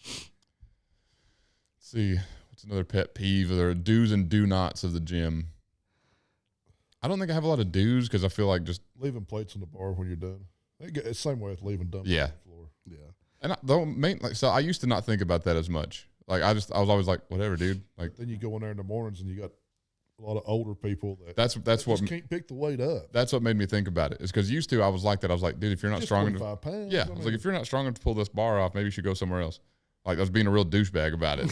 Let's see. What's another pet peeve? There are do's and do nots of the gym. I don't think I have a lot of do's because I feel like just Leaving plates on the bar when you're done. It's the same way with leaving dumbbells Yeah. on the floor. Yeah. and so I used to not think about that as much. Like I was always like, whatever, dude. Like Then you go in there in the mornings and you got a lot of older people that that's what just can't pick the weight up. that's what made me think about it. Is because used to I was like that. I was like, dude, if you're not Just strong enough, 25 pounds. yeah. I I was mean, like, if you're not strong enough to pull this bar off, maybe you should go somewhere else. Like I was being a real douchebag about it.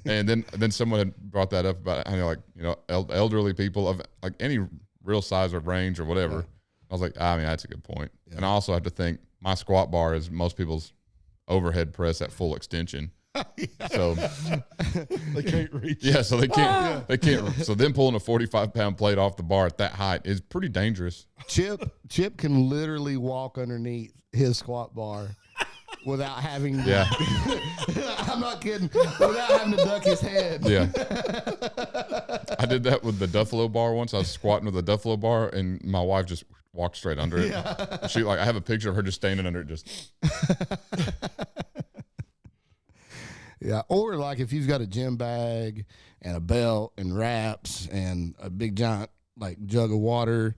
And then someone had brought that up about elderly people of like any real size or range or whatever. I was like, I mean, that's a good point. Yeah. And I also have to think my squat bar is most people's overhead press at full extension. So they can't reach. yeah, so they can't. They can't. So them pulling a 45-pound plate off the bar at that height is pretty dangerous. Chip can literally walk underneath his squat bar without having to, Yeah, I'm not kidding, without having to duck his head. yeah. I did that with the Duffalo bar once. I was squatting with the Duffalo bar, and my wife just walked straight under it. Yeah. She I have a picture of her just standing under it, just Yeah, or like if you've got a gym bag and a belt and wraps and a big giant like jug of water,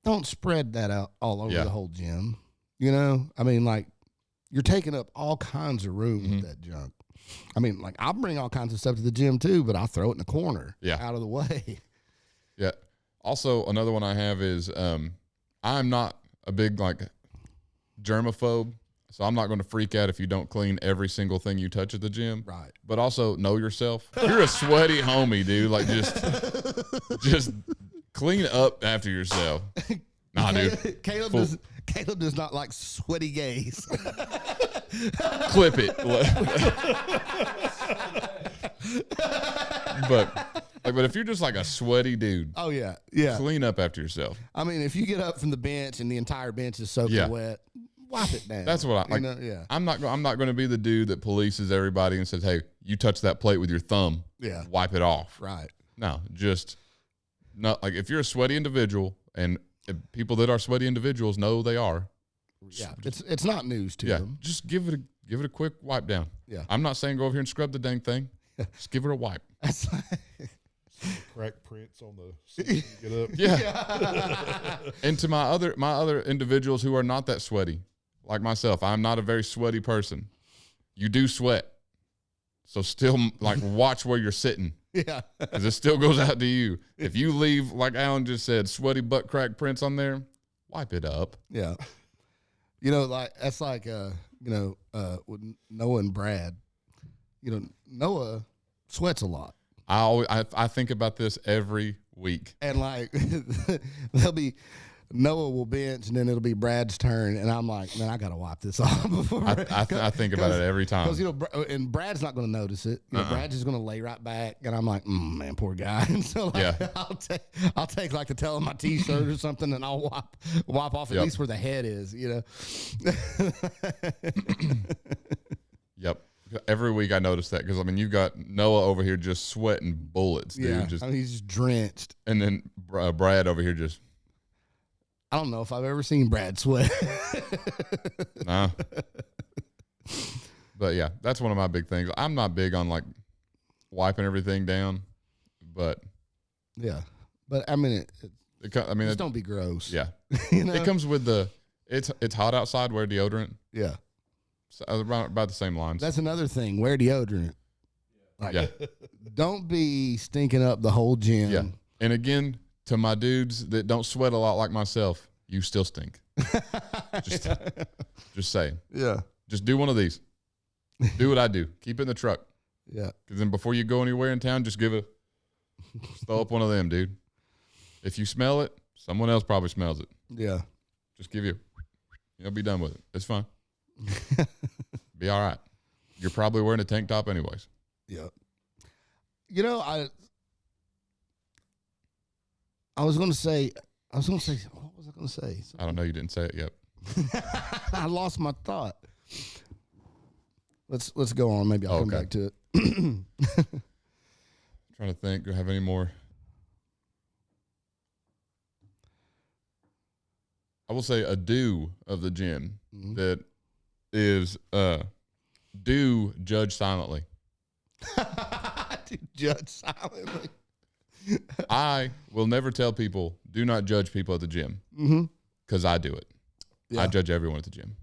don't spread that out all over Yeah. the whole gym. You know, I mean, like you're taking up all kinds of room with that junk. I mean, like I'll bring all kinds of stuff to the gym too, but I'll throw it in the corner, Yeah. out of the way. yeah. Also, another one I have is I'm not a big like germaphobe, so I'm not going to freak out if you don't clean every single thing you touch at the gym. Right. But also know yourself. If you're a sweaty homie, dude, like just clean up after yourself. Nah, dude, Caleb does not like sweaty gays. clip it. But if you're just like a sweaty dude, Oh yeah, yeah. clean up after yourself. I mean, if you get up from the bench and the entire bench is soaking Yeah. wet, wipe it down. That's what I like. You know, yeah. I'm not going to be the dude that polices everybody and says, "Hey, you touch that plate with your thumb, Yeah. wipe it off." Right. No, just not like if you're a sweaty individual, and if people that are sweaty individuals know they are. Yeah. It's not news to Yeah, them. just give it a quick wipe down. Yeah. I'm not saying go over here and scrub the dang thing. Just give it a wipe. That's Crack prints on the seat when you get up. Yeah. And to my other individuals who are not that sweaty, like myself, I'm not a very sweaty person. You do sweat, so still like watch where you're sitting, yeah. because it still goes out to you. If you leave, like Alan just said, sweaty butt crack prints on there, wipe it up. Yeah. You know, like that's like with Noah and Brad. You know, Noah sweats a lot. I think about this every week. And like Noah will bench and then it'll be Brad's turn and I'm like, man, I gotta wipe this off before I think about it every time. because and Brad's not going to notice it. You know, Brad's just going to lay right back, and I'm like, man, poor guy. And so, like, Yeah. I'll take like the tail of my T-shirt or something, and I'll wipe off at Yep. least where the head is. You know. Yep. Every week I notice that because I mean you've got Noah over here just sweating bullets, dude. Yeah. Just I mean, he's just drenched. and then Brad over here just I don't know if I've ever seen Brad sweat. nah. But yeah, that's one of my big things. I'm not big on like wiping everything down, but Yeah, but I mean, just just don't be gross. yeah. You know. It comes with it's hot outside. Wear deodorant. Yeah. So about the same lines. That's another thing. Wear deodorant. Like, yeah, don't be stinking up the whole gym. yeah. And again, to my dudes that don't sweat a lot like myself, you still stink. Just saying. Yeah. Just do one of these. Do what I do. Keep it in the truck. Yeah. Because then before you go anywhere in town, just just throw up one of them, dude. If you smell it, someone else probably smells it. Yeah. Just give you, be done with it. It's fine. Be all right. You're probably wearing a tank top anyways. Yeah. You know, I was going to say, what was I going to say? I don't know. You didn't say it yet. I lost my thought. Let's go on. Maybe I'll come Okay. back to it. Trying to think. Do I have any more? I will say a do of the gym that is do judge silently. To judge silently. I will never tell people, do not judge people at the gym. Because I do it. Yeah. I judge everyone at the gym.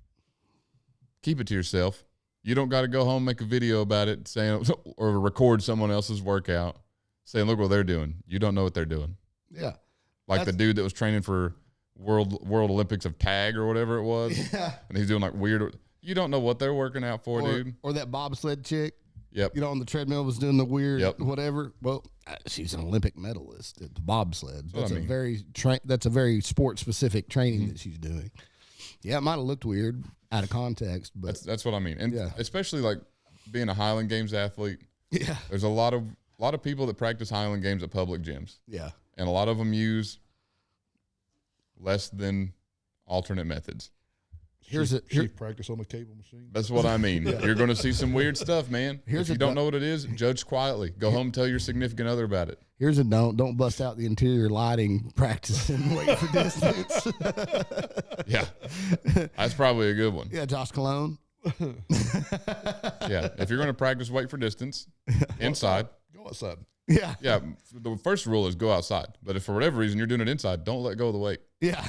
Keep it to yourself. You don't got to go home and make a video about it saying or record someone else's workout saying, look what they're doing. You don't know what they're doing. Yeah. Like the dude that was training for World Olympics of tag or whatever it was. Yeah. And he's doing like weird. You don't know what they're working out for, dude. Or that bobsled chick, Yep. you know, on the treadmill was doing the weird Yep. whatever. Well, she's an Olympic medalist at the bobsled. what That's I mean. that's a very sport specific training that she's doing. Yeah, it might have looked weird out of context, but That's what I mean. And Yeah. especially like being a Highland Games athlete, yeah, there's a lot of people that practice Highland Games at public gyms. yeah, And a lot of them use less than alternate methods. Chief practice on the cable machine. That's what I mean. You're going to see some weird stuff, man. Here's If you a don't du- know what it is, judge quietly. Go home, tell your significant other about it. Here's a don't bust out the interior lighting practice and wait for distance. Yeah. That's probably a good one. Yeah, Josh Cologne. Yeah. If you're going to practice weight for distance inside, Go outside. Yeah, yeah, the first rule is go outside. But if for whatever reason you're doing it inside, don't let go of the weight. yeah,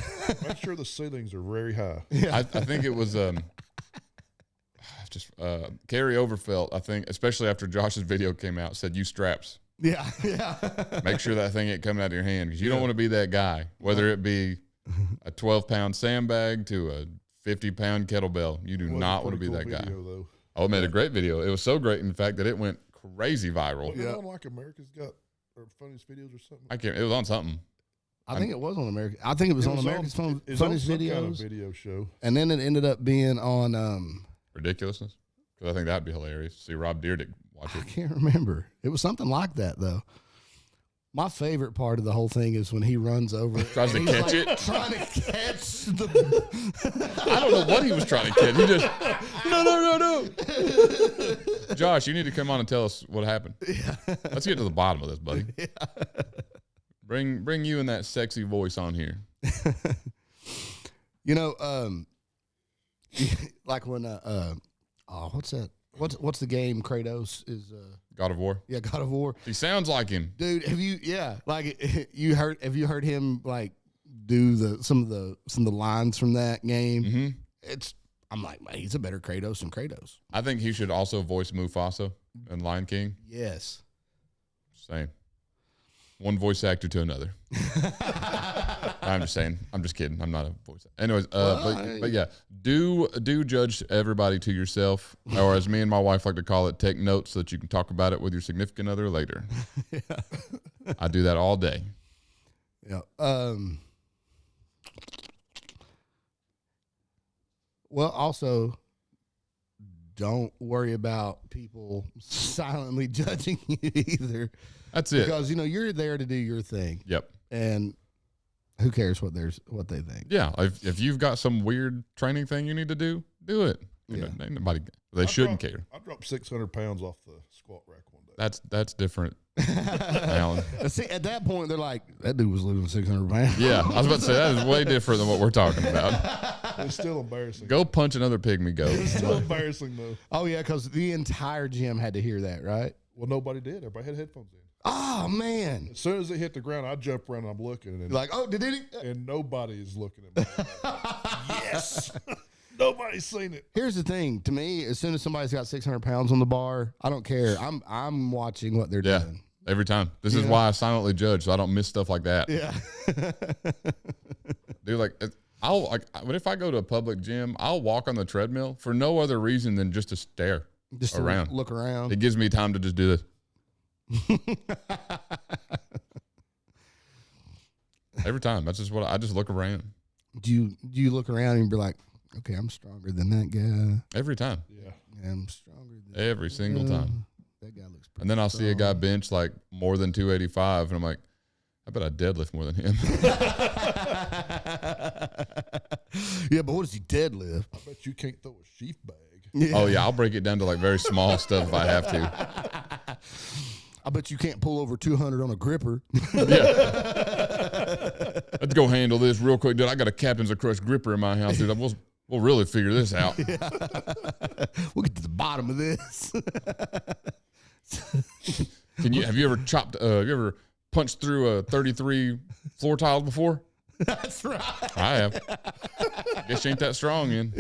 Make sure the ceilings are very high. I think it was just Carrie Overfelt, I think, especially after Josh's video came out, said use straps. yeah, yeah. Make sure that thing ain't coming out of your hand because you don't want to be that guy, whether it be a 12-pound sandbag to a 50-pound kettlebell. You do Was a not want to pretty be cool that guy. video, though. Oh, it made a great video. It was so great, in fact, that it went crazy viral. Yeah. Like America's Got or funniest videos or something. I can't. It was on something. I think it was on America. I think it was on America's It's Funniest on some Videos, kind of video show. and then it ended up being on. Ridiculousness. Because I think that'd be hilarious. See Rob Dyrdek watch I it. can't remember. It was something like that though. My favorite part of the whole thing is when he runs over, Tries to and he's catch it. trying to catch the. I don't know what he was trying to catch. He just no. Josh, you need to come on and tell us what happened. Let's get to the bottom of this, buddy. Bring you and that sexy voice on here. You know, like when what's that? What's the game Kratos is? God of War. Yeah, God of War. He sounds like him. Dude, have you heard him like do some of the lines from that game? Mm-hmm. I'm like, man, he's a better Kratos than Kratos. I think he should also voice Mufasa in Lion King. Yes. Same. One voice actor to another. I'm just saying. I'm just kidding. I'm not a voice actor. Anyways, but yeah, do judge everybody to yourself, or as me and my wife like to call it, take notes so that you can talk about it with your significant other later. I do that all day. Yeah. Well, also, don't worry about people silently judging you either, That's it. because you're there to do your thing, Yep. and who cares what they think? Yeah. If you've got some weird training thing you need to do it. Yeah. Ain't nobody. They shouldn't care. I dropped 600 pounds off the squat rack one day. That's different, Alan. See, at that point, they're like, that dude was losing 600 pounds. Yeah, I was about to say that is way different than what we're talking about. It's still embarrassing. Go punch another pygmy goat. It's still embarrassing though. Oh yeah, because the entire gym had to hear that, right? Well, nobody did. Everybody had headphones in. Oh man! As soon as it hit the ground, I jump around and I'm looking, and Like, oh, did he? and nobody is looking at me. Yes, nobody's seen it. Here's the thing. To me, as soon as somebody's got 600 pounds on the bar, I don't care. I'm watching what they're Yeah, doing. every time. This is why I silently judge, so I don't miss stuff like that. Yeah. Dude, like But if I go to a public gym, I'll walk on the treadmill for no other reason than just to stare Just to around. look around. It gives me time to just do this. Every time. That's just what I just look around. Do you look around and be like, okay, I'm stronger than that guy. Every time. Yeah. Yeah, I'm stronger than Every single time. that guy looks pretty And then I'll see a guy strong. bench like more than 285, and I'm like, I bet I deadlift more than him. Yeah, but what does he deadlift? I bet you can't throw a sheath bag. Yeah. Oh yeah, I'll break it down to like very small stuff if I have to. I bet you can't pull over 200 on a gripper. Let's go handle this real quick, dude. I got a Captain's of Crush gripper in my house, dude. We'll really figure this out. We'll get to the bottom of this. Have you ever have you ever punched through a 33 floor tiles before? That's right. I have. Guess you ain't that strong, in.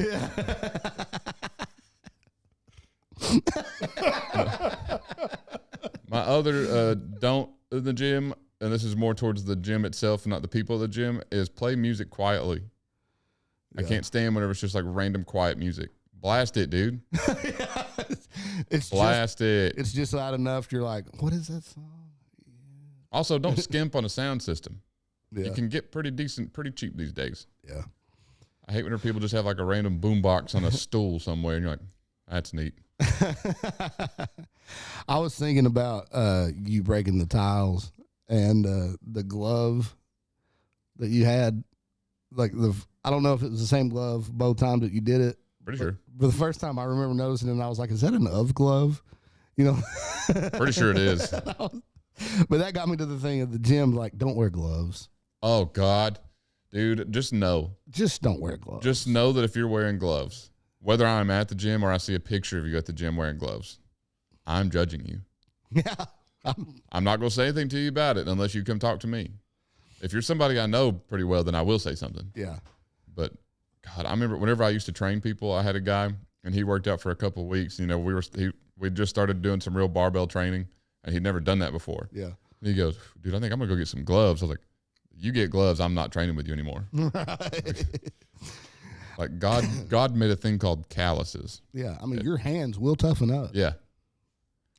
My other don't in the gym, and this is more towards the gym itself and not the people of the gym, is play music quietly. I can't stand whenever it's just like random quiet music. Blast it, dude. Blast it. It's just loud enough. You're like, what is that song? Also, don't skimp on a sound system. Yeah. You can get pretty decent, pretty cheap these days. Yeah. I hate whenever people just have like a random boombox on a stool somewhere, and you're like, that's neat. I was thinking about you breaking the tiles and the glove that you had. Like I don't know if it was the same glove both times that you did it. Pretty sure. But the first time I remember noticing it, and I was like, is that an of glove? You know? Pretty sure it is. But that got me to the thing of the gym, like, don't wear gloves. Oh, God. Dude, just know. Just don't wear gloves. Just know that if you're wearing gloves, whether I'm at the gym or I see a picture of you at the gym wearing gloves, I'm judging you. Yeah. I'm not going to say anything to you about it unless you come talk to me. If you're somebody I know pretty well, then I will say something. Yeah. But, God, I remember whenever I used to train people, I had a guy, and he worked out for a couple of weeks. You know, we just started doing some real barbell training, and he'd never done that before. Yeah. And he goes, dude, I think I'm going to go get some gloves. I was like, you get gloves, I'm not training with you anymore. Right. Like God made a thing called calluses. Yeah. I mean, your hands will toughen up. Yeah.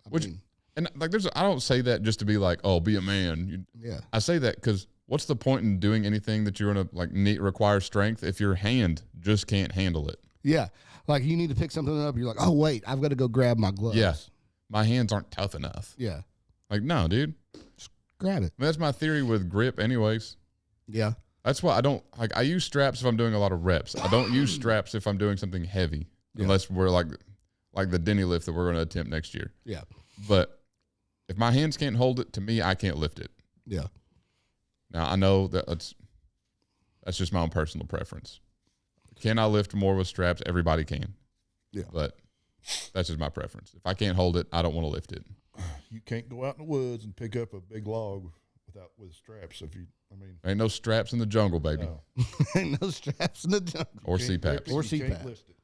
I Which, mean, and like, I don't say that just to be like, oh, be a man. yeah. I say that because what's the point in doing anything that you're going to like require strength if your hand just can't handle it? Yeah. Like you need to pick something up. You're like, oh, wait, I've got to go grab my gloves. Yeah. My hands aren't tough enough. Yeah. Like, no, dude. Grab it. That's my theory with grip anyways. Yeah. That's why I don't like. I use straps if I'm doing a lot of reps. I don't use straps if I'm doing something heavy, unless we're like the Denny lift that we're going to attempt next year. Yeah. But if my hands can't hold it, to me, I can't lift it. Yeah. Now I know that's just my own personal preference. Can I lift more with straps? Everybody can. Yeah. But that's just my preference. If I can't hold it, I don't want to lift it. You can't go out in the woods and pick up a big log with straps. Ain't no straps in the jungle, baby, No. Ain't no straps in the jungle. or Can't CPAPs. grip it, Or you can't CPAP. lift it.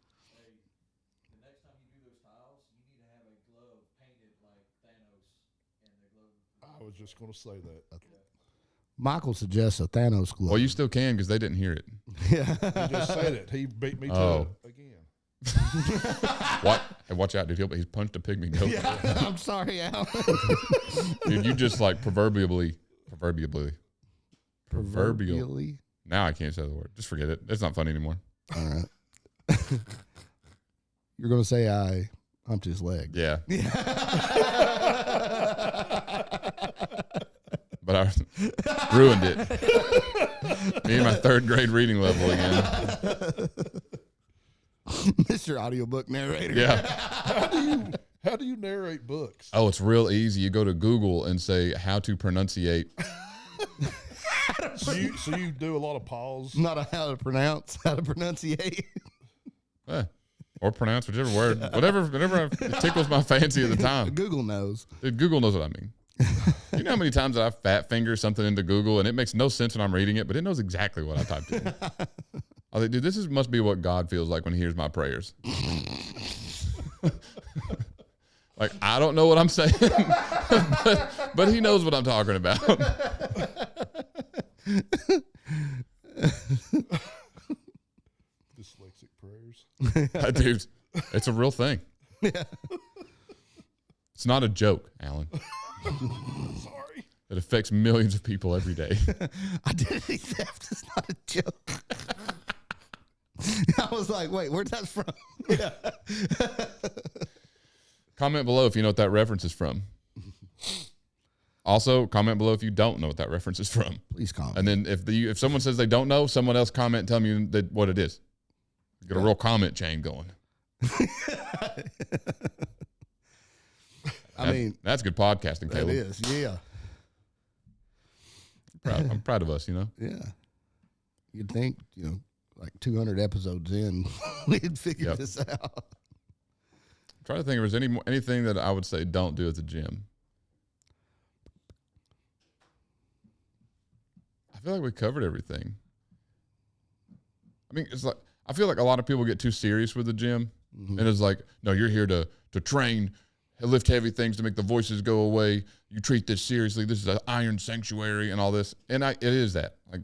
The next time you do those tiles, you need to have a glove painted like Thanos and the glove. I was just going to say that. Michael suggests a Thanos glove. Well, you still can because they didn't hear it. yeah. He just said it. He beat me to Oh. it again. What? Hey, watch out, dude. He's punched a pygmy goat. I'm sorry, Al. Dude, you just like proverbially. Proverbially. Now I can't say the word. Just forget it. It's not funny anymore. All right. You're going to say I humped his leg. Yeah. But I ruined it. Me and my third grade reading level again. Mr. Audiobook narrator. Yeah. How do you narrate books? Oh, it's real easy. You go to Google and say how to pronunciate. So you do a lot of pause. Not a how to pronounce, how to pronunciate. Or pronounce whichever word. Whatever it tickles my fancy at the time. Google knows. Dude, Google knows what I mean. You know how many times that I fat finger something into Google and it makes no sense when I'm reading it, but it knows exactly what I typed in. I was like, dude, must be what God feels like when he hears my prayers. Like, I don't know what I'm saying, but he knows what I'm talking about. Dude, it's a real thing. Yeah. It's not a joke, Alan. Sorry. It affects millions of people every day. Identity theft is not a joke. I was like, wait, where's that from? Yeah. Comment below if you know what that reference is from. Also, comment below if you don't know what that reference is from. Please comment. And then if someone says they don't know, someone else comment and tell me what it is. Get a real comment chain going. I mean, that's good podcasting, that Caleb. is, yeah. I'm proud of us, you know. Yeah. You'd think, like 200 episodes in, we'd figure Yep. this out. I'm trying to think if there's anything that I would say don't do at the gym. I feel like we covered everything. I mean, it's like I feel like a lot of people get too serious with the gym, and it's like, no, you're here to train, lift heavy things to make the voices go away. You treat this seriously. This is an iron sanctuary and all this, and it is that. Like,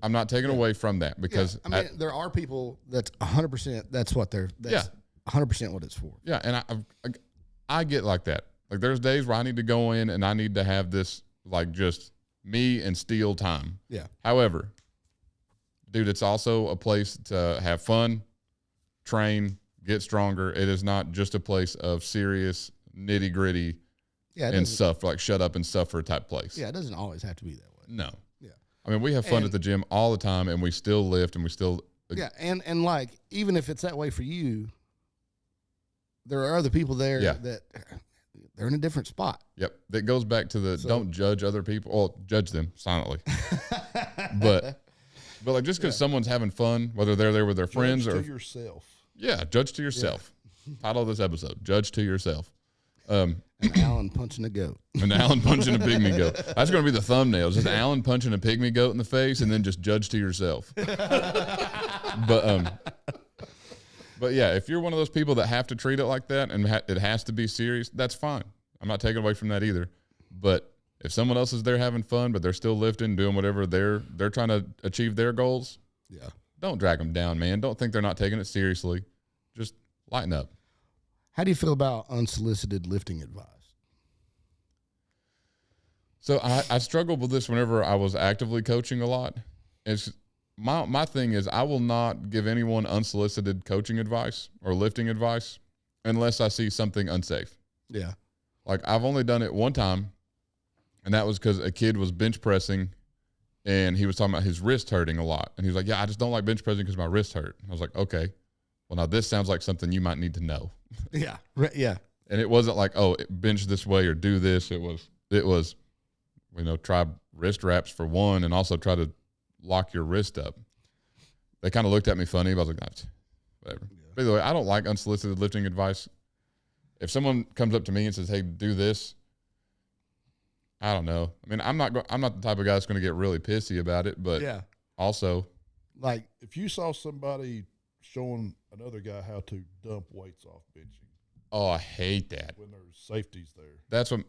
I'm not taking away from that because I mean, there are people that's 100%. That's what they're. That's 100% what it's for. yeah, and I get like that. Like, there's days where I need to go in and I need to have this like just me and Steel time. Yeah. However, dude, it's also a place to have fun, train, get stronger. It is not just a place of serious nitty gritty Yeah. It and doesn't- stuff like shut up and suffer type place. Yeah. It doesn't always have to be that way. No. Yeah. I mean, we have fun And- at the gym all the time, and we still lift, and we still. Yeah. And like, even if it's that way for you, there are other people there Yeah. that they're in a different spot. Yep. That goes back to the don't judge other people. Well, judge them silently. but like just because someone's having fun, whether they're there with their friends Judge or to yourself. yeah, judge to yourself. Title of this episode: Judge to yourself. And Alan punching a goat. And Alan punching a pygmy goat. That's going to be the thumbnail. Just Alan punching a pygmy goat in the face, and then just judge to yourself. But yeah, if you're one of those people that have to treat it like that and it has to be serious, that's fine. I'm not taking away from that either. But if someone else is there having fun, but they're still lifting, doing whatever they're trying to achieve their goals, Yeah. don't drag them down, man. Don't think they're not taking it seriously. Just lighten up. How do you feel about unsolicited lifting advice? So I struggled with this whenever I was actively coaching a lot. It's my thing is I will not give anyone unsolicited coaching advice or lifting advice unless I see something unsafe. Yeah. Like I've only done it one time, and that was because a kid was bench pressing, and he was talking about his wrist hurting a lot, and he was like, "Yeah, I just don't like bench pressing because my wrist hurt." I was like, "Okay, well now this sounds like something you might need to know." Yeah. Right. Yeah. And it wasn't like, "Oh, bench this way or do this." It was, try wrist wraps for one, and also try to lock your wrist up. They kind of looked at me funny, but I was like, "Nah, whatever." Yeah. By the way, I don't like unsolicited lifting advice. If someone comes up to me and says, "Hey, do this," I don't know. I mean, I'm not the type of guy that's going to get really pissy about it, but Yeah. also, Like, If you saw somebody showing another guy how to dump weights off benching oh, I hate that. when there's safeties there, That's what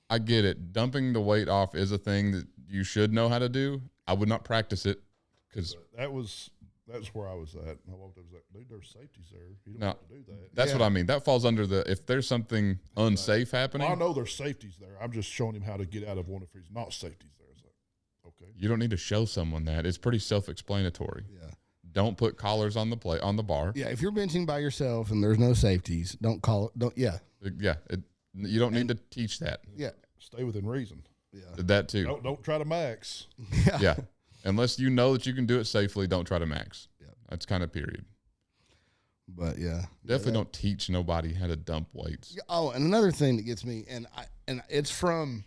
I get it. Dumping the weight off is a thing that you should know how to do. I would not practice it because that's where I was at. I walked up and was like, dude, there's safeties there. You don't No. have to do that. that's what I mean. That falls under if there's something unsafe happening, Well, I know there's safeties there. I'm just showing him how to get out of one if there's not safeties there. It's like, okay. you don't need to show someone that. It's pretty self-explanatory. yeah. Don't put collars on the bar. Yeah. If you're benching by yourself and there's no safeties, don't call it. Don't. Yeah. You don't need to teach that. Yeah. Stay within reason. Yeah. That too. Don't try to max. Yeah. Unless you know that you can do it safely, don't try to max. Yeah. That's kind of period. But yeah. Definitely don't teach nobody how to dump weights. Yeah, oh, and another thing that gets me, and it's from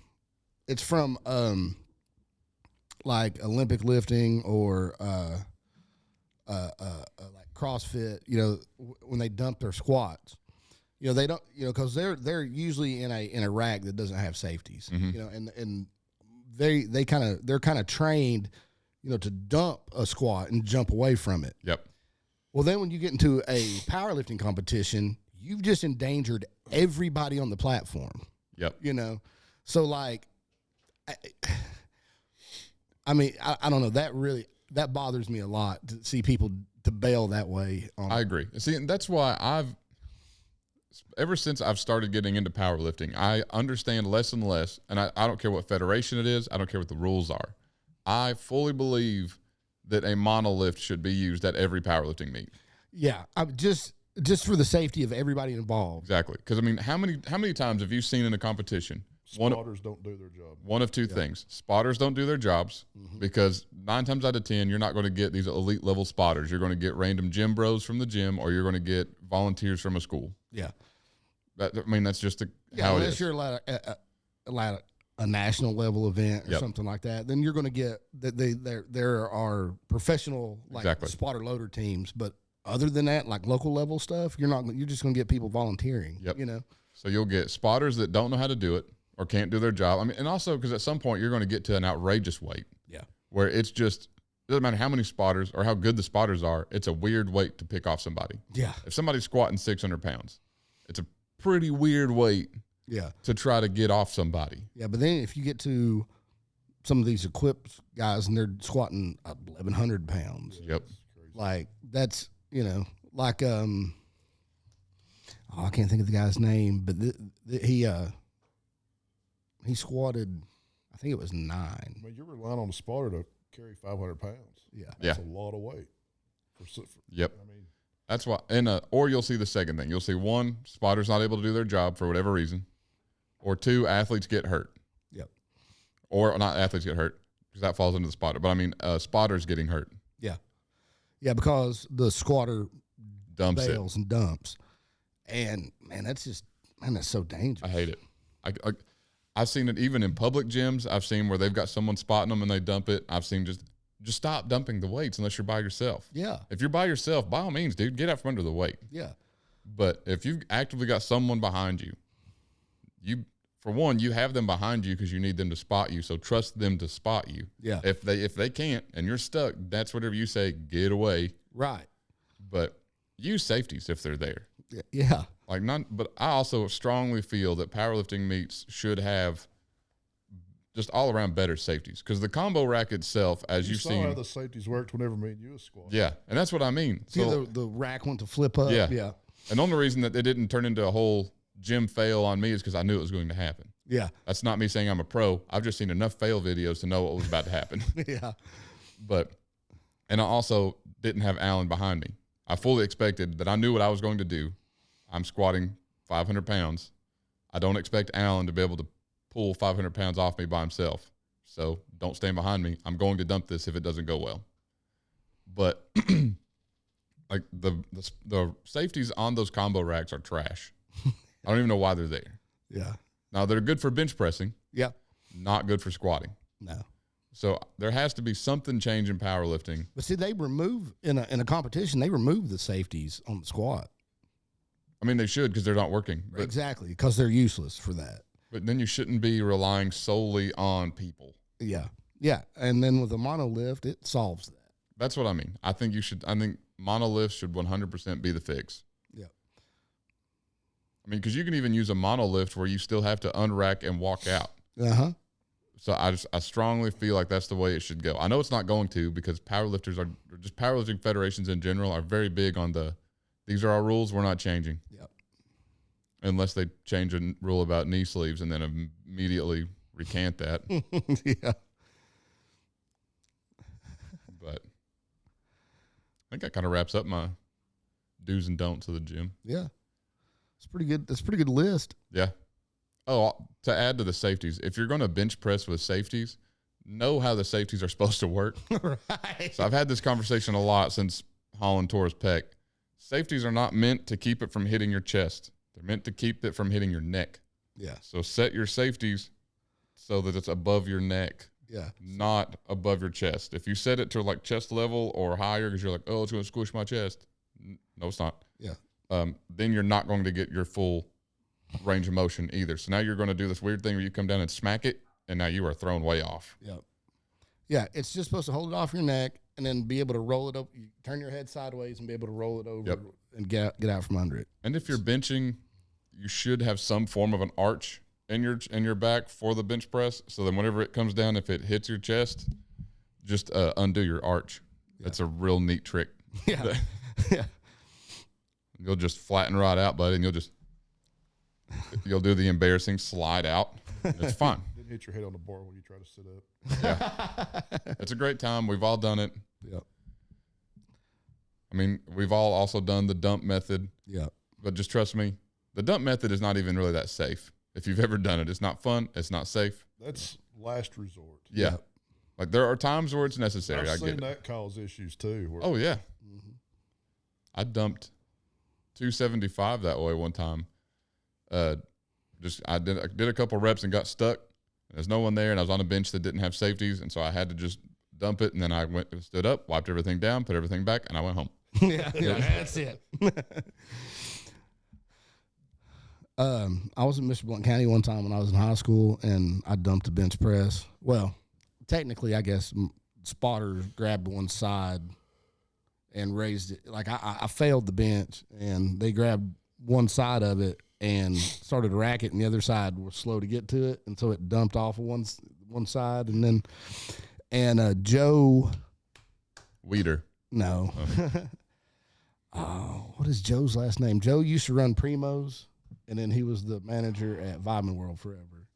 like Olympic lifting or like CrossFit. When they dump their squats, they don't, because they're usually in a rack that doesn't have safeties. And they're kind of trained, to dump a squat and jump away from it. Yep. Well, then when you get into a powerlifting competition, you've just endangered everybody on the platform. Yep. So like, I mean, I don't know, that really, that bothers me a lot to see people to bail that way. I agree. See, and that's why ever since I've started getting into powerlifting, I understand less and less, and I don't care what federation it is. I don't care what the rules are. I fully believe that a monolift should be used at every powerlifting meet. Yeah, I'm just for the safety of everybody involved. Exactly. Because, I mean, how many times have you seen in a competition Spotters don't do their job. one of two things? Spotters don't do their jobs because 9 times out of 10, you're not going to get these elite level spotters. You're going to get random gym bros from the gym, or you're going to get volunteers from a school. Yeah. That's just Yeah, how it unless is. you're a national level event or Yep. something like that, then you're going to get that. There are professional Exactly. spotter loader teams, but other than that, like local level stuff, you're just going to get people volunteering. Yep. You know. So you'll get spotters that don't know how to do it or can't do their job. I mean, and also because at some point you're going to get to an outrageous weight Yeah. where it's just it doesn't matter how many spotters or how good the spotters are. It's a weird weight to pick off somebody. Yeah. If somebody's squatting 600 pounds, it's a pretty weird weight Yeah. to try to get off somebody. Yeah. But then if you get to some of these equipped guys and they're squatting 1,100 pounds, Yep. like that's like I can't think of the guy's name, but he squatted, I think it was 9. I mean, you're relying on a spotter to carry 500 pounds. Yeah. That's a lot of weight. Yep. I mean, That's why, or you'll see the second thing. You'll see 1, spotters not able to do their job for whatever reason, or 2, athletes get hurt. Yep. Or not athletes get hurt because that falls into the spotter. But I mean, spotters getting hurt. Yeah. Yeah, because the squatter Dumps it. bails and dumps. And man, that's so dangerous. I hate it. I've seen it even in public gyms. I've seen where they've got someone spotting them and they dump it. I've seen just stop dumping the weights unless you're by yourself. Yeah. If you're by yourself, by all means, dude, get out from under the weight. Yeah. But if you've actively got someone behind you, for one, you have them behind you because you need them to spot you. So trust them to spot you. Yeah. If they can't and you're stuck, that's whatever you say, get away. Right. But use safeties if they're there. Yeah. But I also strongly feel that powerlifting meets should have just all around better safeties because the combo rack itself, as you you've saw seen, how the safeties worked whenever me and you was squatting. yeah, and that's what I mean. See, So, the rack went to flip up. Yeah. Yeah. and the only reason that they didn't turn into a whole gym fail on me is because I knew it was going to happen. Yeah. That's not me saying I'm a pro. I've just seen enough fail videos to know what was about to happen. Yeah. And I also didn't have Alan behind me. I fully expected that I knew what I was going to do. I'm squatting 500 pounds. I don't expect Alan to be able to pull 500 pounds off me by himself. So don't stand behind me. I'm going to dump this if it doesn't go well. But like the safeties on those combo racks are trash. I don't even know why they're there. Yeah. Now they're good for bench pressing, Yeah. not good for squatting. No. So there has to be something change in powerlifting. But see, they remove in a competition, they remove the safeties on the squat. I mean, they should because they're not working. But, Exactly, because they're useless for that. but then you shouldn't be relying solely on people. Yeah. Yeah. And then with a monolift, it solves that. That's what I mean. I think monoliths should 100% be the fix. Yeah. I mean, because you can even use a monolift where you still have to unrack and walk out. Uh-huh. So I strongly feel like that's the way it should go. I know it's not going to because powerlifters or just powerlifting federations in general are very big on these are our rules, we're not changing. Yep. Unless they change a rule about knee sleeves and then immediately recant that. Yeah. But I think that kind of wraps up my do's and don'ts of the gym. Yeah. It's pretty good. That's a pretty good list. Yeah. Oh, to add to the safeties, if you're going to bench press with safeties, know how the safeties are supposed to work. Right. So I've had this conversation a lot since Holland tore his pec. Safeties are not meant to keep it from hitting your chest. They're meant to keep it from hitting your neck. Yeah. So set your safeties so that it's above your neck, Yeah. not above your chest. If you set it to like chest level or higher because you're like, oh, it's going to squish my chest. No, it's not. Yeah. Then you're not going to get your full range of motion either. So now you're going to do this weird thing where you come down and smack it, and now you are thrown way off. Yeah. Yeah. It's just supposed to hold it off your neck and then be able to roll it up. You turn your head sideways and be able to roll it over Yep. and get out from under it. And if you're benching, you should have some form of an arch in your back for the bench press. So then whenever it comes down, if it hits your chest, just undo your arch. That's a real neat trick. Yeah. Yeah. You'll just flatten right out, buddy, and you'll do the embarrassing slide out. It's fun. Didn't hit your head on the bar when you try to sit up. Yeah. It's a great time. We've all done it. Yep. I mean, we've all also done the dump method. Yep. But just trust me, the dump method is not even really that safe. If you've ever done it, it's not fun. It's not safe. That's last resort. Yeah. Like there are times where it's necessary. I've I seen get it. that cause issues too. Where Oh yeah. I dumped 275 that way one time. I did a couple reps and got stuck. There's no one there, and I was on a bench that didn't have safeties, and so I had to just dump it. And then I stood up, wiped everything down, put everything back, and I went home. Yeah, that's it. I was in Mr. Blunt County one time when I was in high school, and I dumped a bench press. Well, technically, I guess spotters grabbed one side and raised it. Like I failed the bench, and they grabbed one side of it and started to rack it, and the other side was slow to get to it, and so it dumped off of one side, and then Joe. Weeder. No. Oh, what is Joe's last name? Joe used to run Primos, and then he was the manager at Vitamin World forever.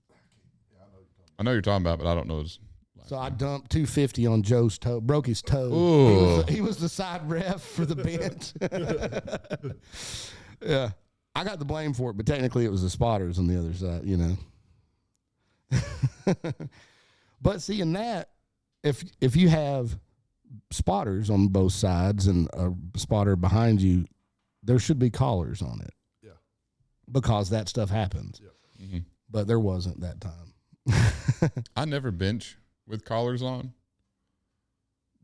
I know you're talking about, but I don't know his. So I dumped 250 on Joe's toe, broke his toe. Ooh. He was the side ref for the bench. Yeah. I got the blame for it, but technically it was the spotters on the other side, you know. But seeing that, if you have spotters on both sides and a spotter behind you, there should be collars on it. Yeah. Because that stuff happens. Yeah. Mm-hmm. But there wasn't that time. I never bench with collars on.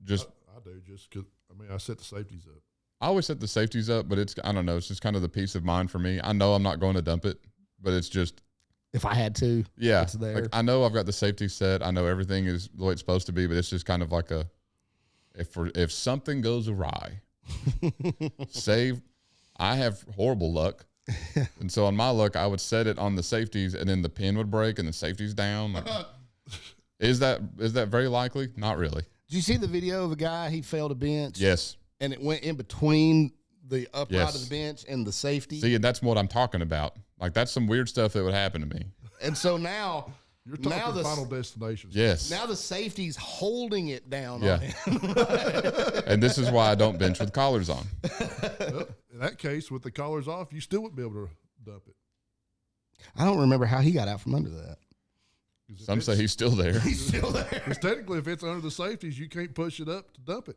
Just I do just because I set the safeties up. I always set the safeties up, but I don't know. It's just kind of the peace of mind for me. I know I'm not going to dump it, but it's just. If I had to, Yeah. it's there. Like, I know I've got the safety set. I know everything is the way it's supposed to be, but it's just kind of like if something goes awry, I have horrible luck. And so on my luck, I would set it on the safeties and then the pin would break and the safety's down. Like, is that very likely? Not really. Did you see the video of a guy, he failed a bench? Yes. And it went in between the upright Yes. of the bench and the safety. See, and that's what I'm talking about. Like, that's some weird stuff that would happen to me. And so now, You're talking now the, Final Destination. Yes. now the safety's holding it down Yeah. on him. And this is why I don't bench with collars on. Well, in that case, with the collars off, you still wouldn't be able to dump it. I don't remember how he got out from under that. 'Cause if Some say he's still there. He's still there. Because technically, if it's under the safeties, you can't push it up to dump it.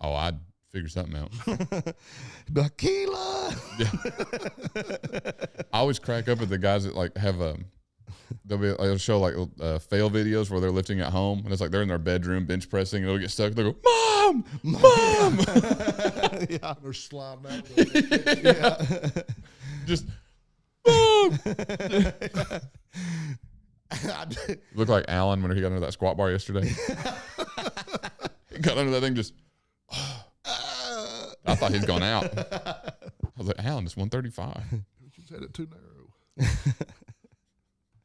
Oh, I'd figure something out. Be like, Keela. I always crack up at the guys that like have they'll show like fail videos where they're lifting at home and it's like they're in their bedroom bench pressing and they'll get stuck. They'll go, Mom! Yeah. They're sliding out. Yeah. Just Mom! I did- Look like Alan when he got under that squat bar yesterday. He got under that thing just I thought he'd gone out. I was like, Alan, it's 135. You just had it too narrow.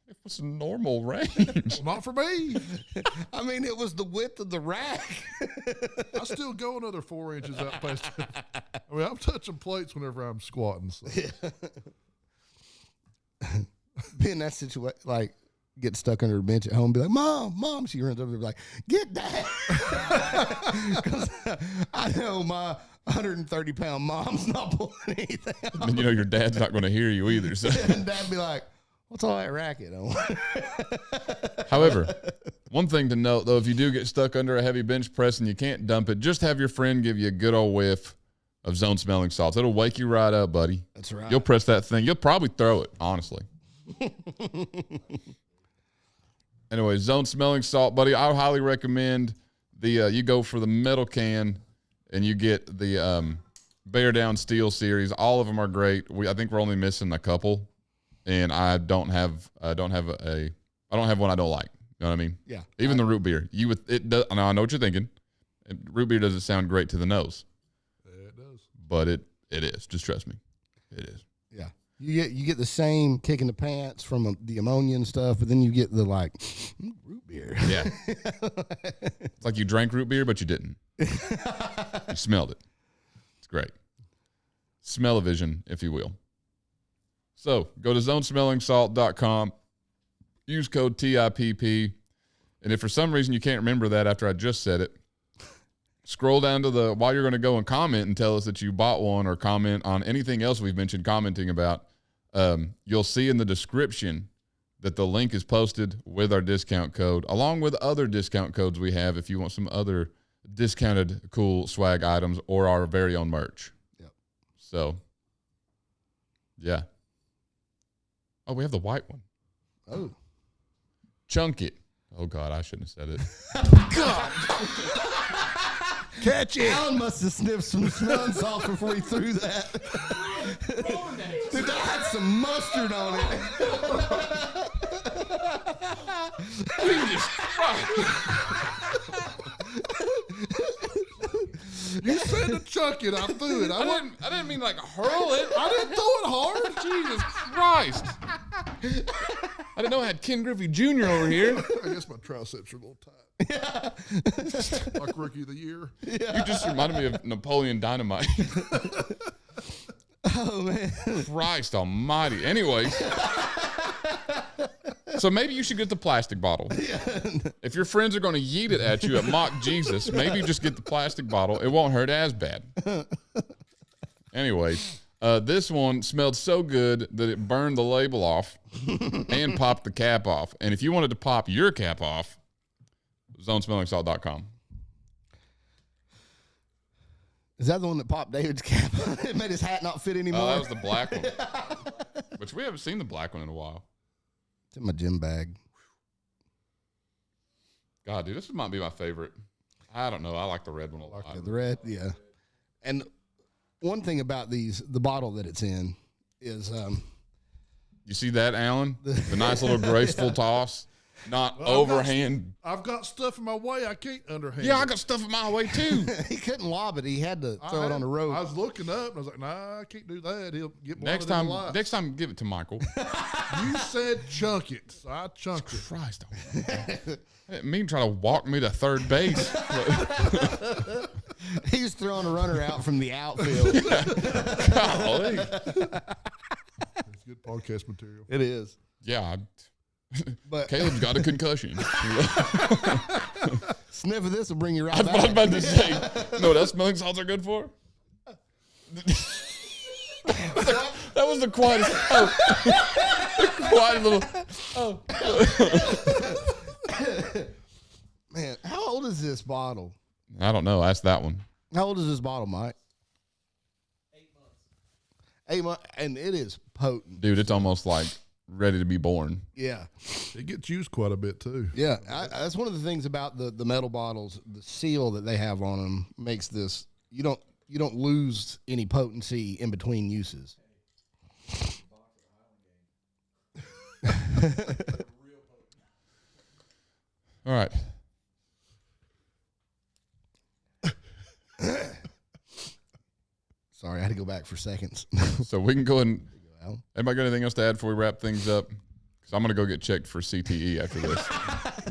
It was normal range. Well, not for me. I mean, it was the width of the rack. I still go another 4 inches out past it. I mean, I'm touching plates whenever I'm squatting. So. Be in that situation, like, get stuck under a bench at home, be like, Mom. She runs over there, be like, get that. Because I know my 130-pound mom's not pulling anything out. And you know your dad's not going to hear you either. So. And Dad be like, what's all that racket on? However, one thing to note, though, if you do get stuck under a heavy bench press and you can't dump it, just have your friend give you a good old whiff of zone smelling salts. It'll wake you right up, buddy. That's right. You'll press that thing. You'll probably throw it, honestly. Anyway, zone smelling salt, buddy. I highly recommend you go for the metal can and you get the Bear Down Steel series. All of them are great. I think we're only missing a couple, and I don't have one I don't like. You know what I mean? Yeah. Even the root beer. Now I know what you're thinking. Root beer doesn't sound great to the nose, Yeah, it does. but it is. Just trust me, it is. Yeah. You get the same kick in the pants from the ammonia and stuff, but then you get the root beer. beer. Yeah. It's like you drank root beer, but you didn't. You smelled it. It's great. Smell-o-vision, if you will. So go to zonesmellingsalt.com. Use code TIPP. And if for some reason you can't remember that after I just said it, scroll down to while you're going to go and comment and tell us that you bought one, or comment on anything else we've mentioned commenting about. You'll see in the description that the link is posted with our discount code, along with other discount codes we have if you want some other discounted cool swag items or our very own merch. Yep. So, yeah. Oh, we have the white one. Oh. Chunk it. Oh, God, I shouldn't have said it. Catch it. Alan must have sniffed some smelling salt before he threw that. Dude, that had some mustard on it. Jesus Christ. You said to chuck it. I threw it. I didn't mean like hurl it. I didn't throw it hard. Jesus Christ. I didn't know I had Ken Griffey Jr. over here. I guess my triceps are a little tight. Like rookie of the year. You just reminded me of Napoleon Dynamite. Oh, man. Christ almighty. Anyways. So maybe you should get the plastic bottle. If your friends are going to yeet it at you at Mock Jesus, maybe just get the plastic bottle. It won't hurt as bad. Anyways, this one smelled so good that it burned the label off and popped the cap off. And if you wanted to pop your cap off, zonesmellingsalt.com. Is that the one that popped David's cap? It made his hat not fit anymore. Oh, that was the black one. Which we haven't seen the black one in a while. It's in my gym bag. God, dude, this might be my favorite. I don't know. I like the red one a lot. The red, yeah. And one thing about these, the bottle that it's in, is You see that, Alan? The nice little graceful toss. Not Well, overhand. I've got stuff in my way. I can't underhand. Yeah, I it. got stuff in my way, too. he couldn't lob it. He had to throw it on the road. I was looking up and I was like, nah, I can't do that. He'll get Next blinded time, give it to Michael. You said chunk it, so I chunked it. Christ. I didn't mean try to walk me to third base. He was throwing a runner out from the outfield. Golly. It's good podcast material. It is. Yeah, But Caleb's got a concussion. sniff of this will bring you right I was back. about to say, no, that's smelling salts are good for? That was the quietest. Oh. The quiet little. Oh. Man, how old is this bottle? I don't know. Ask that one. How old is this bottle, Mike? 8 months. 8 months, and it is potent. Dude, it's almost like ready to be born. Yeah, It gets used quite a bit too. yeah. That's one of the things about the metal bottles. The seal that they have on them makes this. You don't lose any potency in between uses. All right. Sorry, I had to go back for seconds. So we can go ahead and. Alan. Anybody got anything else to add before we wrap things up? Because I'm going to go get checked for CTE after this.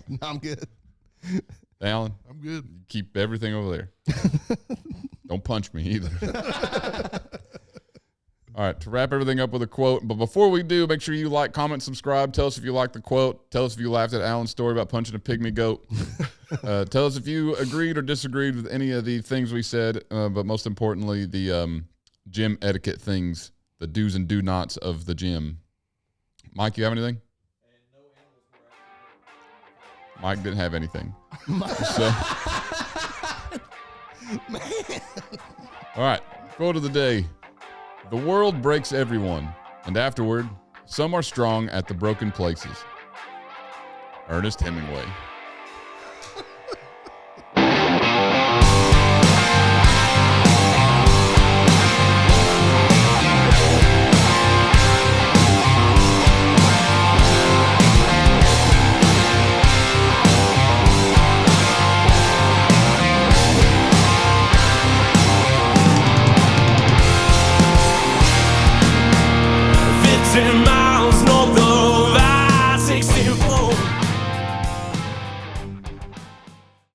No, I'm good. Alan, I'm good. keep everything over there. Don't punch me either. All right, to wrap everything up with a quote. But before we do, make sure you like, comment, subscribe. Tell us if you like the quote. Tell us if you laughed at Alan's story about punching a pygmy goat. Tell us if you agreed or disagreed with any of the things we said. But most importantly, the gym etiquette things, the do's and do nots of the gym. Mike, you have anything? Mike didn't have anything. So. All right, quote of the day. The world breaks everyone, and afterward, some are strong at the broken places. Ernest Hemingway.